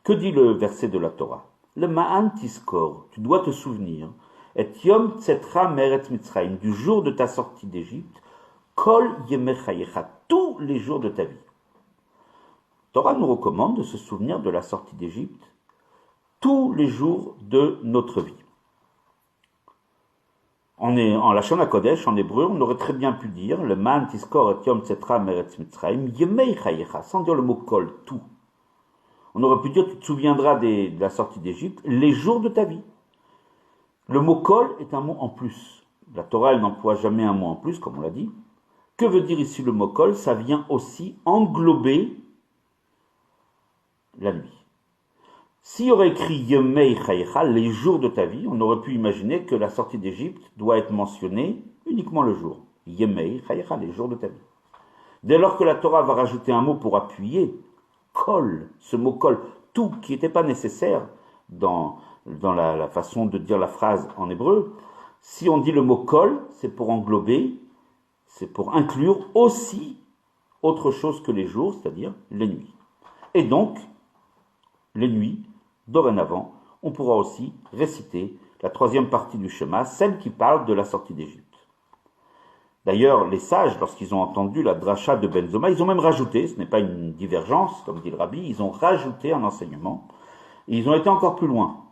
Que dit le verset de la Torah? Le Ma'an Tiskor, tu dois te souvenir, et Yom Tzetra Meret Mitzrayim, du jour de ta sortie d'Égypte, Kol Yemechayecha, tous les jours de ta vie. Torah nous recommande de se souvenir de la sortie d'Égypte tous les jours de notre vie. En Lachon HaKodesh, en hébreu, on aurait très bien pu dire le man tiskor et yom tzetra meretz mitzrayim yemei chayecha, sans dire le mot kol, tout. On aurait pu dire tu te souviendras de la sortie d'Égypte les jours de ta vie. Le mot kol est un mot en plus. La Torah, elle n'emploie jamais un mot en plus, comme on l'a dit. Que veut dire ici le mot kol? Ça vient aussi englober la nuit. S'il y aurait écrit Yemei Chayecha, les jours de ta vie, on aurait pu imaginer que la sortie d'Égypte doit être mentionnée uniquement le jour. Yemei Chayecha, les jours de ta vie. Dès lors que la Torah va rajouter un mot pour appuyer, kol, ce mot kol, tout qui n'était pas nécessaire dans dans la façon de dire la phrase en hébreu, si on dit le mot kol, c'est pour englober, c'est pour inclure aussi autre chose que les jours, c'est-à-dire les nuits. Et donc, les nuits, dorénavant, on pourra aussi réciter la troisième partie du Shema, celle qui parle de la sortie d'Égypte. D'ailleurs, les sages, lorsqu'ils ont entendu la dracha de Ben Zoma, ils ont même rajouté, ce n'est pas une divergence, comme dit le rabbi, ils ont rajouté un enseignement, et ils ont été encore plus loin.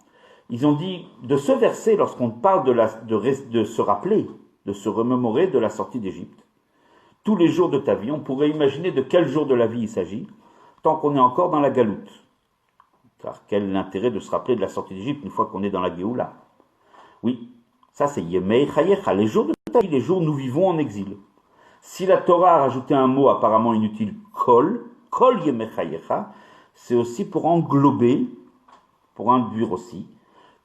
Ils ont dit, de ce verset, lorsqu'on parle de se rappeler, de se remémorer de la sortie d'Égypte, tous les jours de ta vie, on pourrait imaginer de quel jour de la vie il s'agit, tant qu'on est encore dans la galoute. Car quel est l'intérêt de se rappeler de la sortie d'Égypte une fois qu'on est dans la Géoula? Oui, ça c'est Yemei Chayecha, les jours de ta vie, les jours où nous vivons en exil. Si la Torah a rajouté un mot apparemment inutile, Kol Yemei Chayecha, c'est aussi pour englober, pour induire aussi,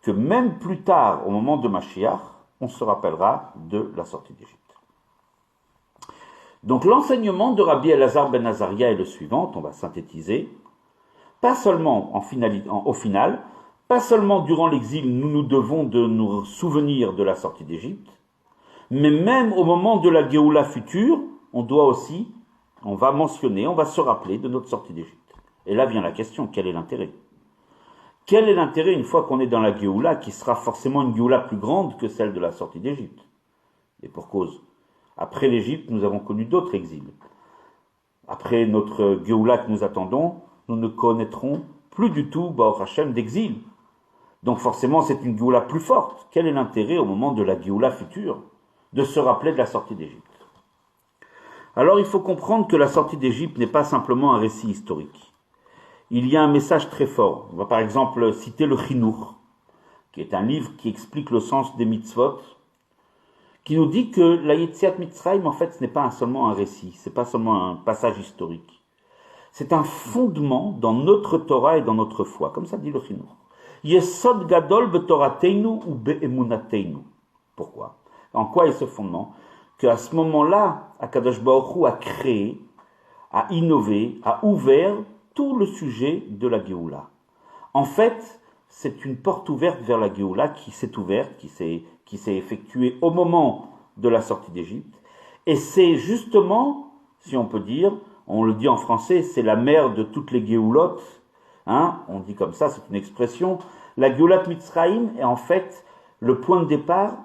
que même plus tard, au moment de Mashiach, on se rappellera de la sortie d'Égypte. Donc l'enseignement de Rabbi Elazar ben Azaria est le suivant, on va synthétiser. Pas seulement au final, pas seulement durant l'exil, nous devons de nous souvenir de la sortie d'Égypte, mais même au moment de la Géoula future, on va mentionner, on va se rappeler de notre sortie d'Égypte. Et là vient la question, quel est l'intérêt? Quel est l'intérêt une fois qu'on est dans la Géoula, qui sera forcément une Géoula plus grande que celle de la sortie d'Égypte? Et pour cause. Après l'Égypte, nous avons connu d'autres exils. Après notre Géoula que nous attendons, nous ne connaîtrons plus du tout, Baruch Hashem, d'exil. Donc forcément, c'est une Géoula plus forte. Quel est l'intérêt au moment de la Géoula future de se rappeler de la sortie d'Égypte? Alors il faut comprendre que la sortie d'Égypte n'est pas simplement un récit historique. Il y a un message très fort. On va par exemple citer le Chinour, qui est un livre qui explique le sens des mitzvot, qui nous dit que la Yetziat Mitzrayim, en fait, ce n'est pas seulement un récit, ce n'est pas seulement un passage historique. C'est un fondement dans notre Torah et dans notre foi, comme ça dit le Chinour. Yesod gadol betorateinu ou be'emunateinu. Pourquoi? En quoi est ce fondement? Qu'à ce moment-là, Akadosh Baruch Hu a créé, a innové, a ouvert tout le sujet de la Géoula. En fait, c'est une porte ouverte vers la Géoula qui s'est ouverte, qui s'est effectuée au moment de la sortie d'Égypte. Et c'est justement, si on peut dire, on le dit en français, c'est la mère de toutes les Géoulotes, on dit comme ça, c'est une expression. La Géoulat Mitzrayim est en fait le point de départ,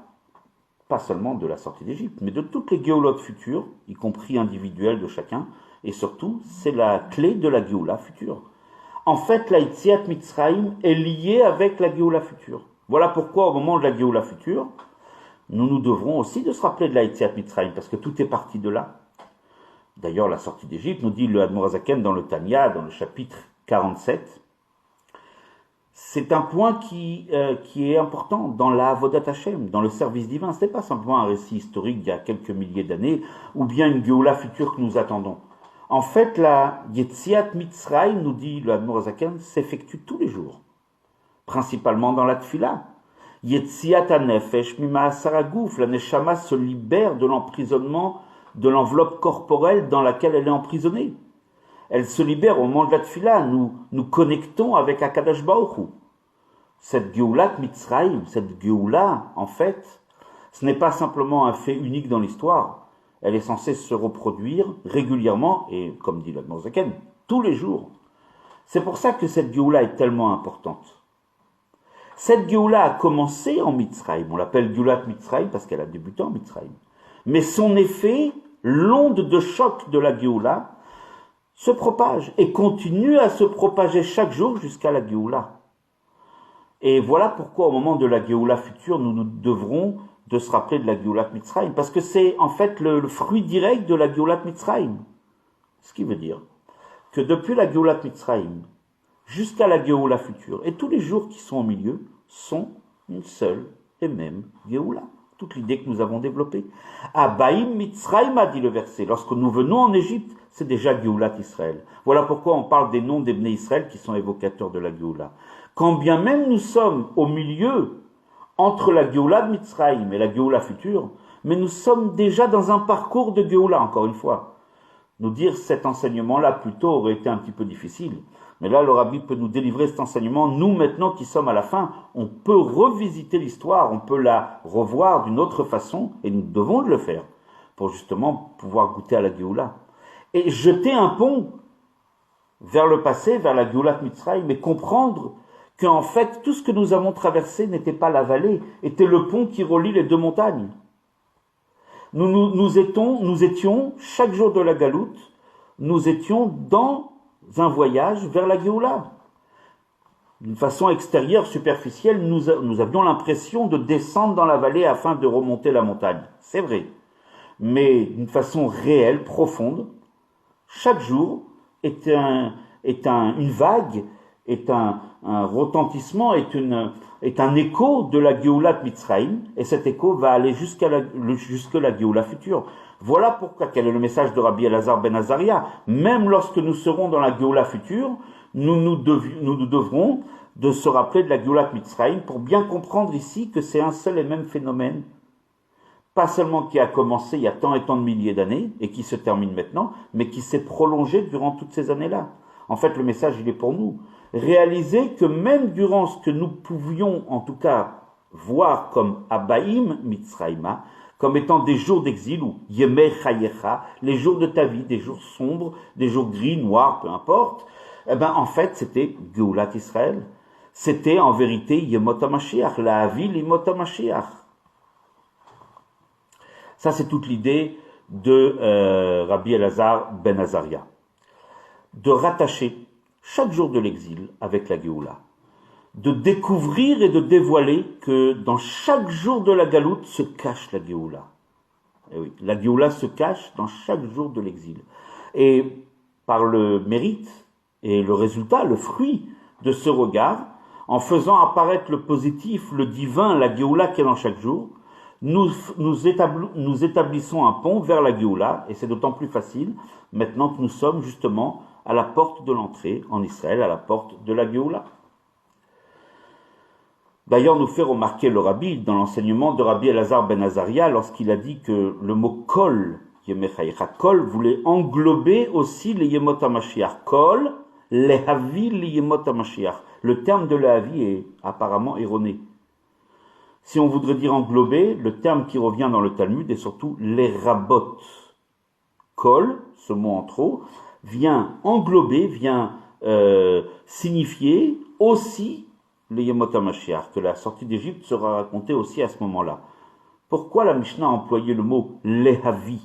pas seulement de la sortie d'Égypte, mais de toutes les Géoulotes futures, y compris individuelles de chacun, et surtout, c'est la clé de la Géoula future. En fait, la Yetziat Mitzrayim est liée avec la Géoula future. Voilà pourquoi, au moment de la Géoula future, nous devrons aussi de se rappeler de la Yetziat Mitzrayim, parce que tout est parti de là. D'ailleurs, la sortie d'Égypte, nous dit le Admor Hazaken dans le Tanya, dans le chapitre 47, c'est un point qui est important dans la Avodat Hashem, dans le service divin. Ce n'est pas simplement un récit historique d'il y a quelques milliers d'années, ou bien une Géoula future que nous attendons. En fait, la Yetziat Mitzrayim, nous dit le Admor Hazaken, s'effectue tous les jours, principalement dans la Tfila. Yetziat HaNefesh Mima'asar HaGuf, la Neshama se libère de l'emprisonnement, de l'enveloppe corporelle dans laquelle elle est emprisonnée. Elle se libère au moment de la Tfila, nous connectons avec Akadosh Baruch Hu. Cette Géoulat Mitzrayim, cette Géoula, en fait, ce n'est pas simplement un fait unique dans l'histoire. Elle est censée se reproduire régulièrement, et comme dit l'Admor Hazaken, tous les jours. C'est pour ça que cette Géoula est tellement importante. Cette Géoula a commencé en Mitzrayim, on l'appelle Géoulat Mitzrayim parce qu'elle a débuté en Mitzrayim. Mais son effet, l'onde de choc de la Géoula, se propage et continue à se propager chaque jour jusqu'à la Géoula. Et voilà pourquoi au moment de la Géoula future, nous devrons de se rappeler de la Géoulat Mitzrayim, parce que c'est en fait le fruit direct de la Géoulat Mitzrayim. Ce qui veut dire que depuis la Géoulat Mitzrayim jusqu'à la Géoula future, et tous les jours qui sont au milieu, sont une seule et même Géoula. Toute l'idée que nous avons développée. Abaïm Mitzrayim, a dit le verset, lorsque nous venons en Égypte, c'est déjà Géoulat Israël. Voilà pourquoi on parle des noms des Bnei Israël qui sont évocateurs de la Géoula. Quand bien même nous sommes au milieu entre la Géoula de Mitzrayim et la Géoula future, mais nous sommes déjà dans un parcours de Géoula, encore une fois. Nous dire cet enseignement-là plus tôt aurait été un petit peu difficile. Mais là, le Rabbi peut nous délivrer cet enseignement. Nous, maintenant qui sommes à la fin, on peut revisiter l'histoire, on peut la revoir d'une autre façon, et nous devons le faire, pour justement pouvoir goûter à la Géoula. Et jeter un pont vers le passé, vers la Géoulat Mitzrayim, mais comprendre qu'en fait, tout ce que nous avons traversé n'était pas la vallée, était le pont qui relie les deux montagnes. Nous étions, chaque jour de la Galoute, nous étions dans un voyage vers la Géoula. D'une façon extérieure, superficielle, nous avions l'impression de descendre dans la vallée afin de remonter la montagne. C'est vrai. Mais d'une façon réelle, profonde, chaque jour est une vague, est un retentissement, est un écho de la Géoulat Mitzrayim, et cet écho va aller jusque la Géoula future. Voilà pourquoi, quel est le message de Rabbi Elazar ben Azaria. Même lorsque nous serons dans la Géoula future, nous devrons de se rappeler de la Géoulat Mitzrayim pour bien comprendre ici que c'est un seul et même phénomène, pas seulement qui a commencé il y a tant et tant de milliers d'années et qui se termine maintenant, mais qui s'est prolongé durant toutes ces années-là. En fait, le message, il est pour nous. Réaliser que même durant ce que nous pouvions, en tout cas, voir comme Abaïm Mitzrayma, comme étant des jours d'exil, ou Yemei Chayecha, les jours de ta vie, des jours sombres, des jours gris, noirs, peu importe, en fait, c'était Géoulat Israël. C'était en vérité Yemot HaMashiach, la ville Yemot HaMashiach. Ça, c'est toute l'idée de Rabbi Elazar ben Azaria. De rattacher chaque jour de l'exil avec la Géoula. De découvrir et de dévoiler que dans chaque jour de la Galoute se cache la Géoula. Et oui, la Géoula se cache dans chaque jour de l'exil. Et par le mérite et le résultat, le fruit de ce regard, en faisant apparaître le positif, le divin, la Géoula qui est dans chaque jour, nous établissons un pont vers la Géoula, et c'est d'autant plus facile maintenant que nous sommes justement à la porte de l'entrée en Israël, à la porte de la Géoula. D'ailleurs, nous fait remarquer le Rabbi dans l'enseignement de Rabbi Elazar ben Azaria lorsqu'il a dit que le mot kol, Yemei Chayecha, kol voulait englober aussi les Yemot HaMashiach. Kol, lehavi les Yemot HaMashiach. Le terme de lehavi est apparemment erroné. Si on voudrait dire englober, le terme qui revient dans le Talmud est surtout les rabot. Kol, ce mot en trop, vient englober, vient signifier aussi les Yemot HaMashiach, que la sortie d'Égypte sera racontée aussi à ce moment-là. Pourquoi la Mishnah a employé le mot lehavi,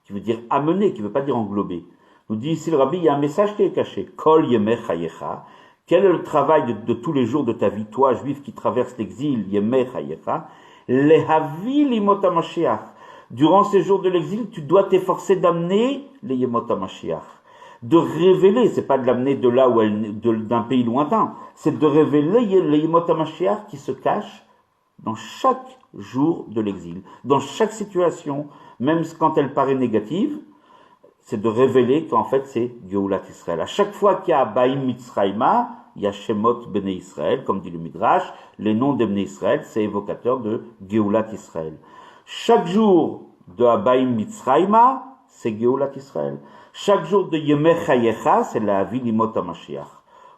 qui veut dire amener, qui ne veut pas dire englober? Nous dit ici le Rabbi, il y a un message qui est caché. Kol Yemei Chayecha. Quel est le travail de tous les jours de ta vie, toi, juif qui traverse l'exil, Yemei Chayecha? Lehavi l'Yemot HaMashiach. Durant ces jours de l'exil, tu dois t'efforcer d'amener les Yemot HaMashiach. De révéler, c'est pas de l'amener de là où d'un pays lointain, c'est de révéler les Yemot HaMashiach qui se cachent dans chaque jour de l'exil, dans chaque situation, même quand elle paraît négative, c'est de révéler qu'en fait c'est Géoulat Israël. À chaque fois qu'il y a Abaïm Mitzrayma, il y a Shemot Bnei Israël, comme dit le Midrash, les noms des Bnei Israël, c'est évocateur de Géoulat Israël. Chaque jour de Abaïm Mitzrayma, c'est Géoulat Israël. Chaque jour de Yemei Chayecha, c'est la ville Yemot HaMashiach.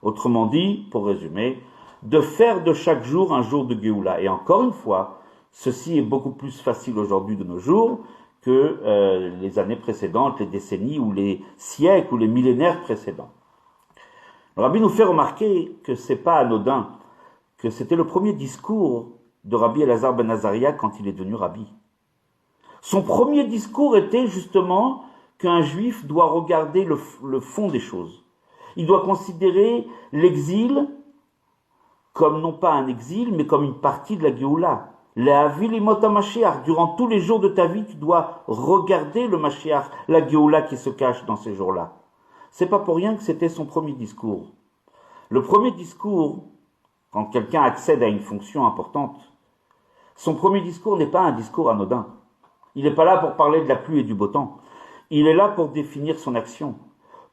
Autrement dit, pour résumer, de faire de chaque jour un jour de Géoula. Et encore une fois, ceci est beaucoup plus facile aujourd'hui de nos jours que les années précédentes, les décennies ou les siècles ou les millénaires précédents. Le Rabbi nous fait remarquer que c'est pas anodin, que c'était le premier discours de Rabbi Elazar ben Azaria quand il est devenu Rabbi. Son premier discours était justement qu'un juif doit regarder le fond des choses. Il doit considérer l'exil comme non pas un exil, mais comme une partie de la Géoula. La ville Yemot HaMashiach, durant tous les jours de ta vie, tu dois regarder le Mashiach, la Géoula qui se cache dans ces jours-là. C'est pas pour rien que c'était son premier discours. Le premier discours, quand quelqu'un accède à une fonction importante, son premier discours n'est pas un discours anodin. Il n'est pas là pour parler de la pluie et du beau temps. Il est là pour définir son action,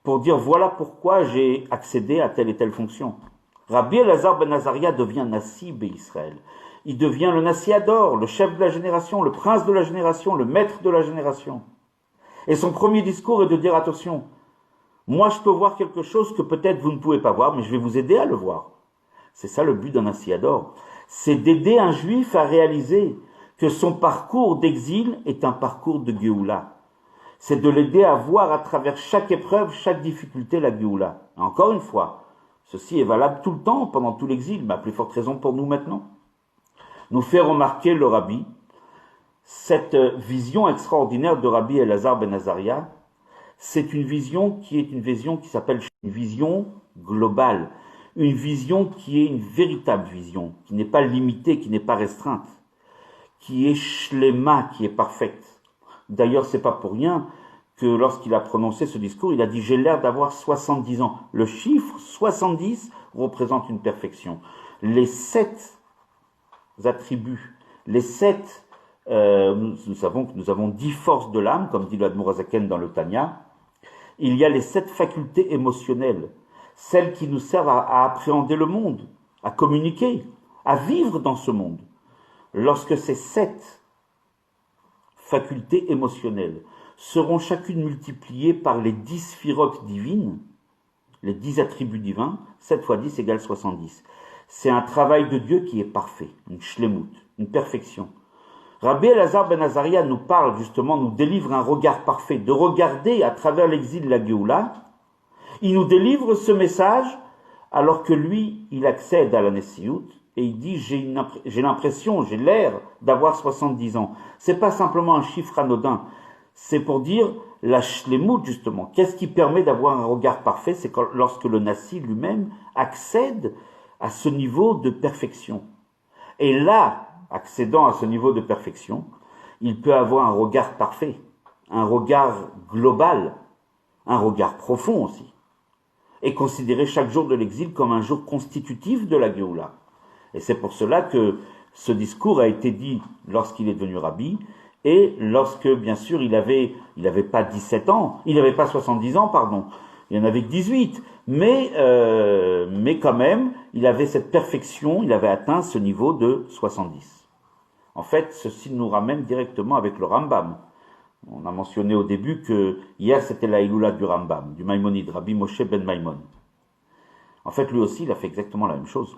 pour dire voilà pourquoi j'ai accédé à telle et telle fonction. Rabbi Elazar ben Azaria devient Nassi Israël. Il devient le Nassi Ador, le chef de la génération, le prince de la génération, le maître de la génération. Et son premier discours est de dire, attention, moi je peux voir quelque chose que peut-être vous ne pouvez pas voir, mais je vais vous aider à le voir. C'est ça le but d'un Assiador. C'est d'aider un juif à réaliser que son parcours d'exil est un parcours de Géoula. C'est de l'aider à voir à travers chaque épreuve, chaque difficulté la Géoula. Et encore une fois, ceci est valable tout le temps, pendant tout l'exil, mais à plus forte raison pour nous maintenant. Nous fait remarquer le Rabbi, cette vision extraordinaire de Rabbi Elazar ben Azaria, c'est une vision qui s'appelle une vision globale, une vision qui est une véritable vision, qui n'est pas limitée, qui n'est pas restreinte, qui est shlema, qui est parfaite. D'ailleurs, c'est pas pour rien que lorsqu'il a prononcé ce discours, il a dit « j'ai l'air d'avoir 70 ans ». Le chiffre 70 représente une perfection. Les 7 attributs, les 7, nous savons que nous avons 10 forces de l'âme, comme dit l'Admour Hazaken dans le Tanya. Il y a les 7 facultés émotionnelles, celles qui nous servent à appréhender le monde, à communiquer, à vivre dans ce monde. Lorsque ces 7 facultés émotionnelles seront chacune multipliées par les 10 sphirotes divines, les 10 attributs divins, 7 fois 10 égale 70. C'est un travail de Dieu qui est parfait, une shlemut, une perfection. Rabbi Elazar ben Azaria nous parle justement, nous délivre un regard parfait, de regarder à travers l'exil la Géoula. Il nous délivre ce message alors que lui, il accède à la Nessiout et il dit j'ai l'impression, j'ai l'air d'avoir 70 ans. C'est pas simplement un chiffre anodin, c'est pour dire la shlemut justement. Qu'est-ce qui permet d'avoir un regard parfait? C'est lorsque le Nassi lui-même accède à ce niveau de perfection. Et là, accédant à ce niveau de perfection, il peut avoir un regard parfait, un regard global, un regard profond aussi, et considérer chaque jour de l'exil comme un jour constitutif de la Géoula. Et c'est pour cela que ce discours a été dit lorsqu'il est devenu rabbi, et lorsque, bien sûr, il avait pas 17 ans, il n'avait pas 70 ans, pardon, il en avait 18, mais quand même, il avait cette perfection, il avait atteint ce niveau de 70. En fait, ceci nous ramène directement avec le Rambam. On a mentionné au début que hier c'était la Iloula du Rambam, du Maïmonide, Rabbi Moshe ben Maïmon. En fait, lui aussi, il a fait exactement la même chose.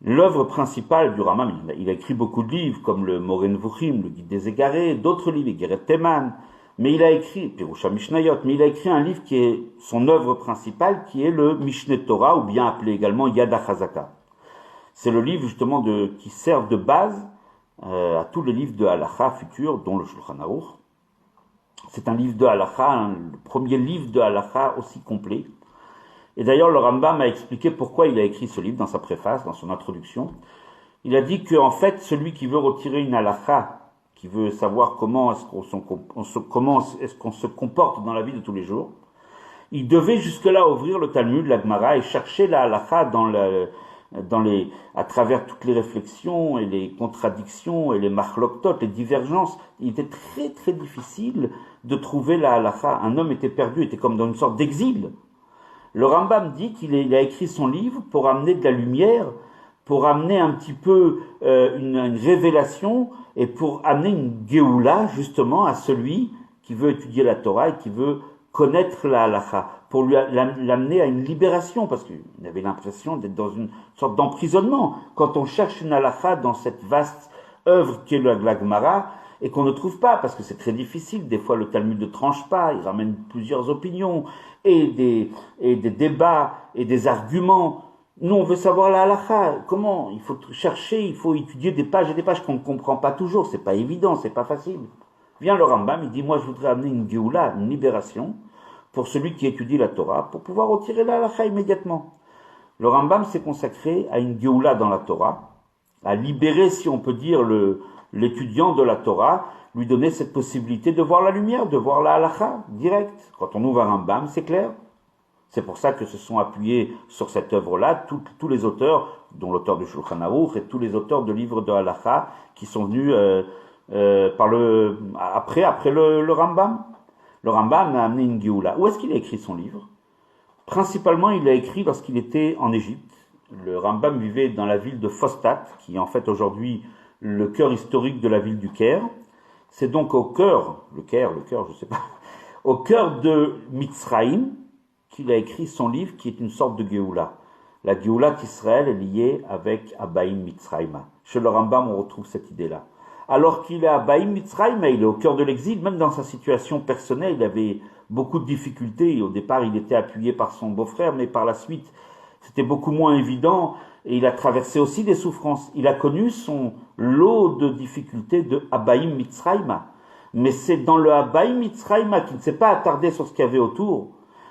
L'œuvre principale du Rambam, il a écrit beaucoup de livres, comme le Moreh Nevuchim, le Guide des Égarés, d'autres livres, Egeret Teman, mais il a écrit, Pirusha Mishnayot, mais il a écrit un livre qui est son œuvre principale, qui est le Mishneh Torah, ou bien appelé également Yad HaChazaka. C'est le livre justement qui sert de base à tous les livres de Halakha futurs, dont le Shulchan Aruch. C'est un livre de Halakha, le premier livre de Halakha aussi complet. Et d'ailleurs, le Rambam a expliqué pourquoi il a écrit ce livre dans sa préface, dans son introduction. Il a dit qu'en fait, celui qui veut retirer une Halakha, qui veut savoir comment est-ce qu'on se comporte dans la vie de tous les jours, il devait jusque-là ouvrir le Talmud, la Gemara, et chercher la Halakha à travers toutes les réflexions et les contradictions et les machloktot, les divergences. Il était très très difficile de trouver la halakha. Un homme était perdu, était comme dans une sorte d'exil. Le Rambam dit qu'il a écrit son livre pour amener de la lumière, pour amener un petit peu une révélation et pour amener une Géoula justement à celui qui veut étudier la Torah et qui veut connaître la halakha, pour lui l'amener à une libération, parce qu'il avait l'impression d'être dans une sorte d'emprisonnement. Quand on cherche une halakha dans cette vaste œuvre qu'est la Gemara, et qu'on ne trouve pas, parce que c'est très difficile, des fois le Talmud ne tranche pas, il ramène plusieurs opinions, et des débats, et des arguments. Nous, on veut savoir la halakha, comment? Il faut chercher, il faut étudier des pages et des pages qu'on ne comprend pas toujours, c'est pas évident, c'est pas facile. Vient le Rambam, il dit, moi je voudrais amener une Géoula, une libération, pour celui qui étudie la Torah, pour pouvoir retirer la halakha immédiatement. Le Rambam s'est consacré à une Géoula dans la Torah, à libérer, si on peut dire, l'étudiant de la Torah, lui donner cette possibilité de voir la lumière, de voir la halakha, direct. Quand on ouvre un Rambam, c'est clair. C'est pour ça que se sont appuyés sur cette œuvre-là tous les auteurs, dont l'auteur du Shulchan Aruch et tous les auteurs de livres de halakha qui sont venus après le Rambam. Le Rambam a amené une Géoula. Où est-ce qu'il a écrit son livre? Principalement, il l'a écrit lorsqu'il était en Égypte. Le Rambam vivait dans la ville de Fostat, qui est en fait aujourd'hui le cœur historique de la ville du Caire. C'est donc au cœur, le cœur, je sais pas, au cœur de Mitzraïm qu'il a écrit son livre qui est une sorte de Géoula. La Géoula d'Israël est liée avec Abaïm Mitzraïma. Chez le Rambam, on retrouve cette idée-là. Alors qu'il est à Abaïm Mitzraïma, il est au cœur de l'exil, même dans sa situation personnelle, il avait beaucoup de difficultés. Au départ, il était appuyé par son beau-frère, mais par la suite, c'était beaucoup moins évident. Et il a traversé aussi des souffrances. Il a connu son lot de difficultés de Abaïm Mitzraïma. Mais c'est dans le Abaïm Mitzraïma qui ne s'est pas attardé sur ce qu'il y avait autour,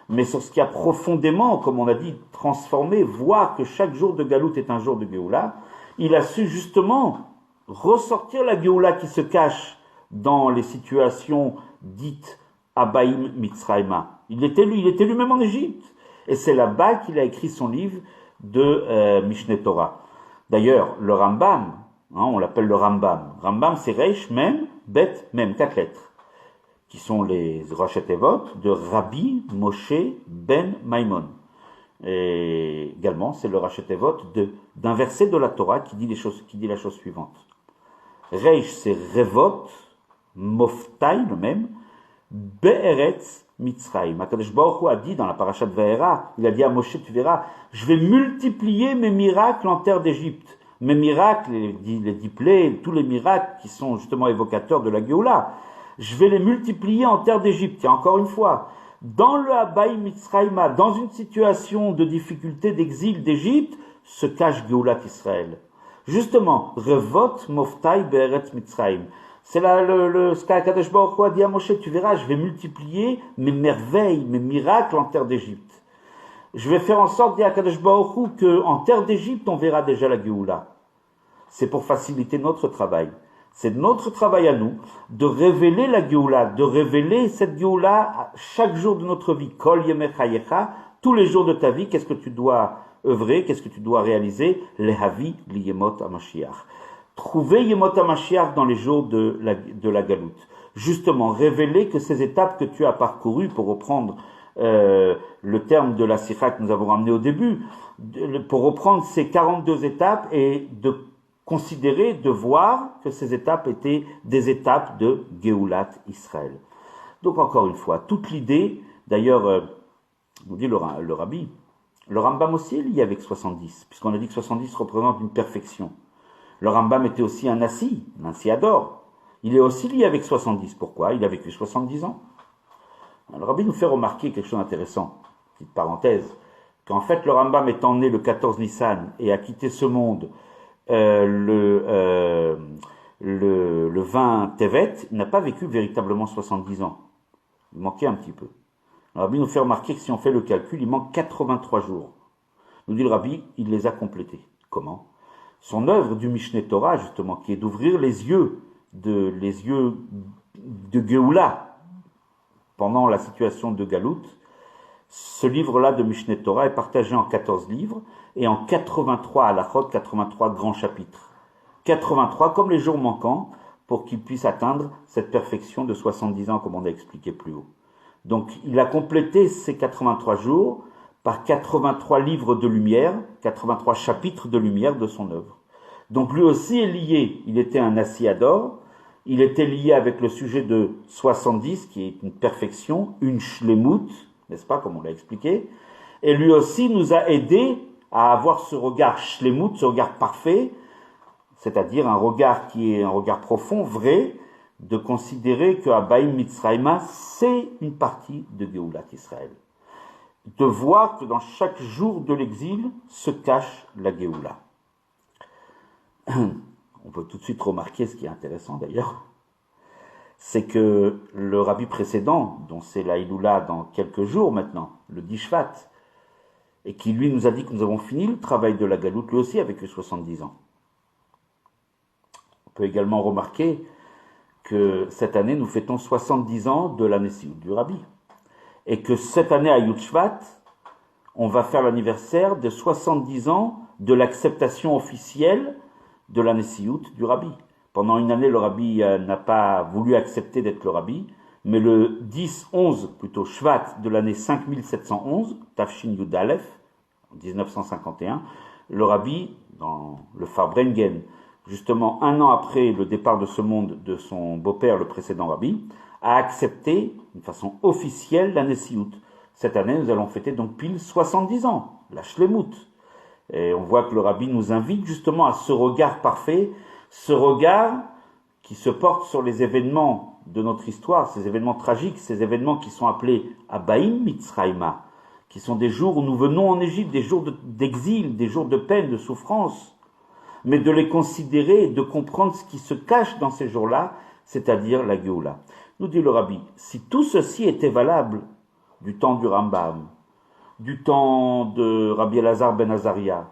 mais sur ce qui a profondément, comme on a dit, transformé, voir que chaque jour de Galout est un jour de Géoula. Il a su justement ressortir la Géoula qui se cache dans les situations dites Abaïm Mitzraïma. Il était lui-même en Égypte. Et c'est là-bas qu'il a écrit son livre de Mishneh Torah. D'ailleurs, le Rambam, on l'appelle le Rambam. Rambam, c'est Reish, Mem, Bet, Mem, 4 lettres, qui sont les Rosh Tevot de Rabbi Moshe ben Maimon. Et également, c'est le Rosh Tevot d'un verset de la Torah qui dit la chose suivante. Reish, c'est Revot, Moftai, le même, Be'eretz Mitzrayim. HaKadosh Baruch Hu a dit dans la parashat Vaera, il a dit à Moshe, tu verras, je vais multiplier mes miracles en terre d'Égypte. Mes miracles, les 10 plaies, tous les miracles qui sont justement évocateurs de la Géoula, je vais les multiplier en terre d'Égypte. Et encore une fois, dans le Abaïm Mitzrayima, dans une situation de difficulté, d'exil d'Égypte, se cache Géoulat Israël. Justement, Revot Moftai Be'eretz Mitzrayim. C'est là ce qu'Akadosh Baruch Hu a dit à Moshe, tu verras, je vais multiplier mes merveilles, mes miracles en terre d'Égypte. Je vais faire en sorte, dit Akadosh Baruch Hu, qu'en terre d'Égypte, on verra déjà la Géoula. C'est pour faciliter notre travail. C'est notre travail à nous de révéler la Géoula, de révéler cette Géoula chaque jour de notre vie. Kol yemei chayecha, tous les jours de ta vie, qu'est-ce que tu dois œuvrer, qu'est-ce que tu dois réaliser? Lehavi li yemot HaMashiach. Trouver Yemot HaMashiach dans les jours de la Galoute. Justement, révéler que ces étapes que tu as parcourues, pour reprendre le terme de la Sikha que nous avons ramené au début, pour reprendre ces 42 étapes et de considérer, de voir que ces étapes étaient des étapes de Géoulat Israël. Donc encore une fois, toute l'idée, d'ailleurs, nous dit le Rabbi, le Rambam aussi est lié avec 70, puisqu'on a dit que 70 représente une perfection. Le Rambam était aussi un Nassi Ador. Il est aussi lié avec 70. Pourquoi? Il a vécu 70 ans. Le Rabbi nous fait remarquer quelque chose d'intéressant, petite parenthèse, qu'en fait le Rambam étant né le 14 Nissan et a quitté ce monde le 20 Tevet, il n'a pas vécu véritablement 70 ans. Il manquait un petit peu. Le Rabbi nous fait remarquer que si on fait le calcul, il manque 83 jours. Nous dit le Rabbi, il les a complétés. Comment? Son œuvre du Mishneh Torah, justement, qui est d'ouvrir les yeux de Géoula pendant la situation de Galout, ce livre-là de Mishneh Torah est partagé en 14 livres et en 83 halachot, 83 grands chapitres. 83 comme les jours manquants pour qu'il puisse atteindre cette perfection de 70 ans, comme on a expliqué plus haut. Donc, il a complété ces 83 jours par 83 livres de lumière, 83 chapitres de lumière de son œuvre. Donc lui aussi est lié, il était un Nassiador, il était lié avec le sujet de 70, qui est une perfection, une shlemut, n'est-ce pas, comme on l'a expliqué, et lui aussi nous a aidé à avoir ce regard shlemut, ce regard parfait, c'est-à-dire un regard qui est un regard profond, vrai, de considérer que Abaïm Mitzrayima, c'est une partie de Géoulat Israël. De voir que dans chaque jour de l'exil se cache la Géoula. On peut tout de suite remarquer ce qui est intéressant d'ailleurs, c'est que le rabbi précédent, dont c'est la Iloula dans quelques jours maintenant, le 10 Shvat, et qui lui nous a dit que nous avons fini le travail de la Galoute, lui aussi avec 70 ans. On peut également remarquer que cette année nous fêtons 70 ans de la Nessiout du rabbi. Et que cette année à Yud Shvat, on va faire l'anniversaire de 70 ans de l'acceptation officielle de la Nessiout du rabbi. Pendant une année, le rabbi n'a pas voulu accepter d'être le rabbi, mais le 10-11, plutôt Shvat de l'année 5711, Tafshin Yud Aleph, 1951, le rabbi, dans le Farbrengen, justement 1 an après le départ de ce monde de son beau-père, le précédent rabbi, a accepté, d'une façon officielle, la Nessiout. Cette année, nous allons fêter donc pile 70 ans, la Shlemout. Et on voit que le rabbi nous invite justement à ce regard parfait, ce regard qui se porte sur les événements de notre histoire, ces événements tragiques, ces événements qui sont appelés Abaim Mitzrayma, qui sont des jours où nous venons en Égypte, des jours d'exil, des jours de peine, de souffrance, mais de les considérer et de comprendre ce qui se cache dans ces jours-là, c'est-à-dire la Géoula. Nous dit le rabbi, si tout ceci était valable du temps du Rambam, du temps de Rabbi Elazar ben Azaria,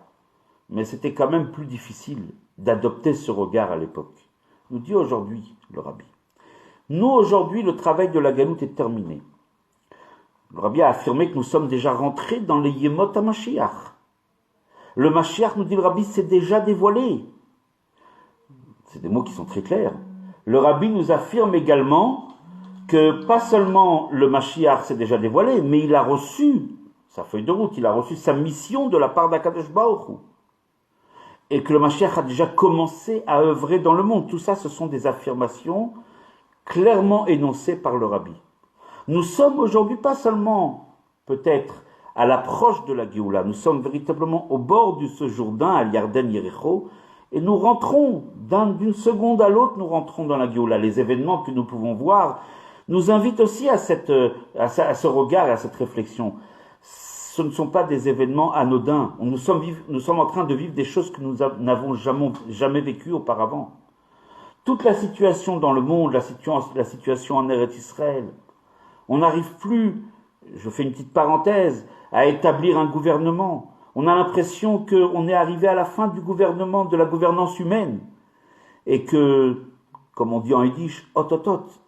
mais c'était quand même plus difficile d'adopter ce regard à l'époque. Nous dit aujourd'hui le rabbi. Nous, aujourd'hui, le travail de la Galoute est terminé. Le rabbi a affirmé que nous sommes déjà rentrés dans les Yemot HaMashiach. Le Mashiach, nous dit le rabbi, c'est déjà dévoilé. C'est des mots qui sont très clairs. Le rabbi nous affirme également que pas seulement le Mashiach s'est déjà dévoilé, mais il a reçu sa feuille de route, il a reçu sa mission de la part d'Akadosh Baruch Hu. Et que le Mashiach a déjà commencé à œuvrer dans le monde. Tout ça, ce sont des affirmations clairement énoncées par le rabbi. Nous sommes aujourd'hui pas seulement, peut-être, à l'approche de la Géoula, nous sommes véritablement au bord de ce Jourdain, à Yarden Yericho, et nous rentrons, d'une seconde à l'autre, nous rentrons dans la Géoula. Les événements que nous pouvons voir nous invitent aussi à ce regard, à cette réflexion. Ce ne sont pas des événements anodins. Nous sommes en train de vivre des choses que nous n'avons jamais vécues auparavant. Toute la situation dans le monde, la situation en Eretz Israël, on n'arrive plus, je fais une petite parenthèse, à établir un gouvernement. On a l'impression qu'on est arrivé à la fin du gouvernement, de la gouvernance humaine. Et que, comme on dit en yiddish,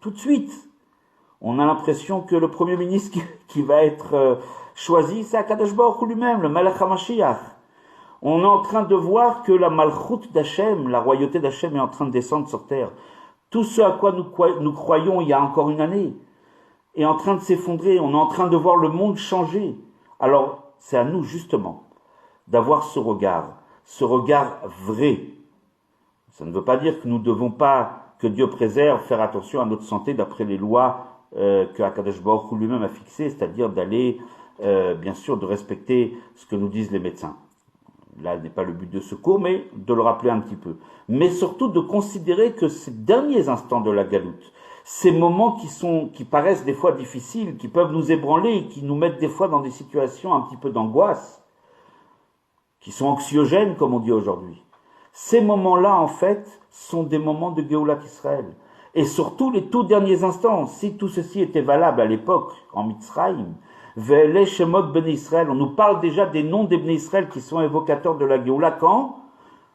tout de suite, on a l'impression que le premier ministre qui va être choisi, c'est Akadosh Baruch Hu lui-même, le Melech HaMashiach. On est en train de voir que la Malchut d'Hachem, la royauté d'Hachem est en train de descendre sur terre. Tout ce à quoi nous croyons il y a encore une année est en train de s'effondrer. On est en train de voir le monde changer. Alors, c'est à nous, justement, d'avoir ce regard vrai. Ça ne veut pas dire que nous ne devons pas, que Dieu préserve, faire attention à notre santé d'après les lois que Akadosh Baruch Hu lui-même a fixées, c'est-à-dire d'aller, bien sûr, de respecter ce que nous disent les médecins. Là n'est pas le but de ce cours, mais de le rappeler un petit peu. Mais surtout de considérer que ces derniers instants de la galoute, ces moments qui paraissent des fois difficiles, qui peuvent nous ébranler, qui nous mettent des fois dans des situations un petit peu d'angoisse, qui sont anxiogènes, comme on dit aujourd'hui. Ces moments-là, en fait, sont des moments de Géoulat Israël. Et surtout les tout derniers instants, si tout ceci était valable à l'époque, en Mitzrayim, Ve'eleh Shemot Ben Israël, on nous parle déjà des noms des Ben Israël qui sont évocateurs de la Géoula, quand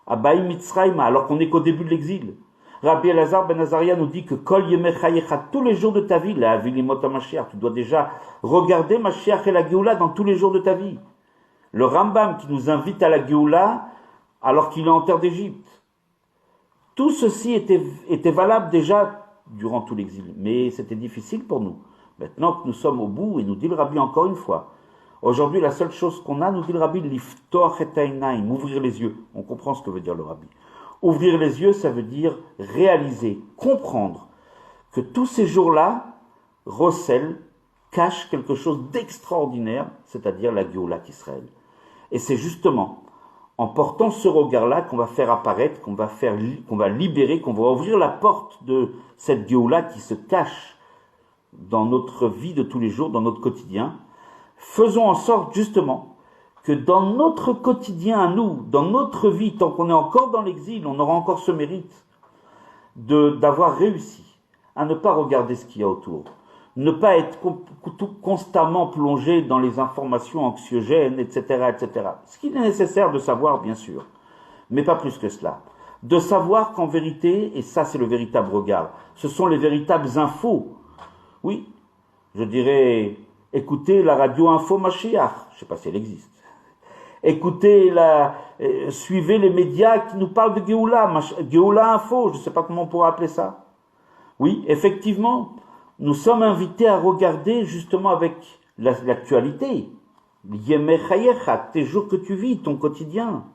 à Baïm Mitzrayim, alors qu'on n'est qu'au début de l'exil. Rabbi Elazar ben Azaria nous dit que Kol Yemei Chayecha, tous les jours de ta vie, la Avilimot HaMashiach, tu dois déjà regarder Mashiach et la Géoula dans tous les jours de ta vie. Le Rambam qui nous invite à la Géoula alors qu'il est en terre d'Égypte. Tout ceci était valable déjà durant tout l'exil, mais c'était difficile pour nous. Maintenant que nous sommes au bout, et nous dit le Rabbi encore une fois, aujourd'hui la seule chose qu'on a, nous dit le Rabbi, liftoach et ainaim, ouvrir les yeux. On comprend ce que veut dire le Rabbi. Ouvrir les yeux, ça veut dire réaliser, comprendre que tous ces jours-là recèlent, cachent quelque chose d'extraordinaire, c'est-à-dire la Géoula d'Israël. Et c'est justement en portant ce regard-là qu'on va faire apparaître, qu'on va libérer, qu'on va ouvrir la porte de cette Géoula qui se cache dans notre vie de tous les jours, dans notre quotidien. Faisons en sorte justement que dans notre quotidien à nous, dans notre vie, tant qu'on est encore dans l'exil, on aura encore ce mérite d'avoir réussi à ne pas regarder ce qu'il y a autour, ne pas être constamment plongé dans les informations anxiogènes, etc., etc. Ce qu'il est nécessaire de savoir, bien sûr, mais pas plus que cela. De savoir qu'en vérité, et ça c'est le véritable regard, ce sont les véritables infos. Oui, je dirais, écoutez la radio Info Mashiach, je ne sais pas si elle existe. Écoutez, suivez les médias qui nous parlent de Géoula, Géoula Info, je ne sais pas comment on pourrait appeler ça. Oui, effectivement, nous sommes invités à regarder justement avec l'actualité, Yemei Chayecha, tes jours que tu vis, ton quotidien,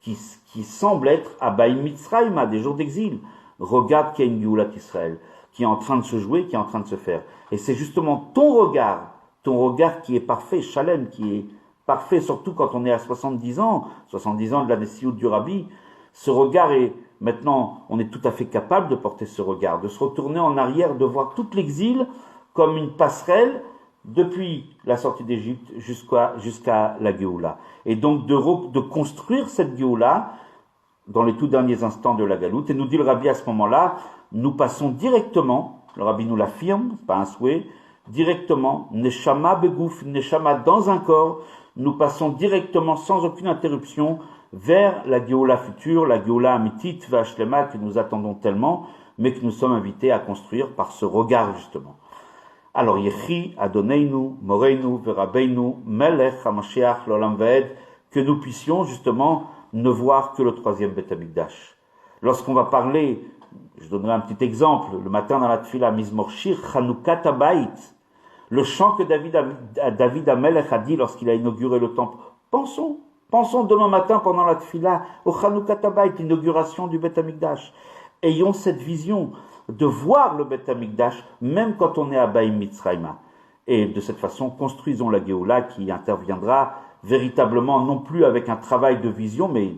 qui semble être Abaï Mitzrayim, à des jours d'exil. Regarde qu'il y a une Géoulat Israël qui est en train de se jouer, qui est en train de se faire. Et c'est justement ton regard qui est parfait, Shalem, qui est parfait, surtout quand on est à 70 ans de la Nessiout du Rabbi. Ce regard est, maintenant, on est tout à fait capable de porter ce regard, de se retourner en arrière, de voir tout l'exil comme une passerelle depuis la sortie d'Égypte jusqu'à la Géoula. Et donc de construire cette Géoula dans les tout derniers instants de la Galoute. Et nous dit le Rabbi à ce moment-là, nous passons directement, le Rabbi nous l'affirme, c'est pas un souhait, directement, Neshama Begouf, Neshama dans un corps, nous passons directement sans aucune interruption vers la Géoula future, la Géoula Amitit, Vashlema, que nous attendons tellement, mais que nous sommes invités à construire par ce regard justement. Alors, Yechi, Adoneinu, Moreinu, Verabeinu, Melech, HaMashiach, L'Olam Vaed, que nous puissions justement ne voir que le troisième Beth Amikdash. Lorsqu'on va parler, je donnerai un petit exemple, le matin dans la Tfila, Mizmor Shir, Chanukah Habayit, le chant que David Amelech a dit lorsqu'il a inauguré le temple. Pensons demain matin pendant la Tfila au Chanukah Habayit, l'inauguration du Beth Amikdash. Ayons cette vision de voir le Beth Amikdash, même quand on est à Baïm Mitzrayma. Et de cette façon, construisons la Géoula qui interviendra véritablement, non plus avec un travail de vision, mais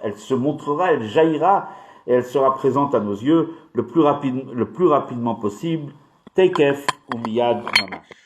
elle se montrera, elle jaillira, et elle sera présente à nos yeux le plus rapidement possible. Teikef ou Miyad Mamash.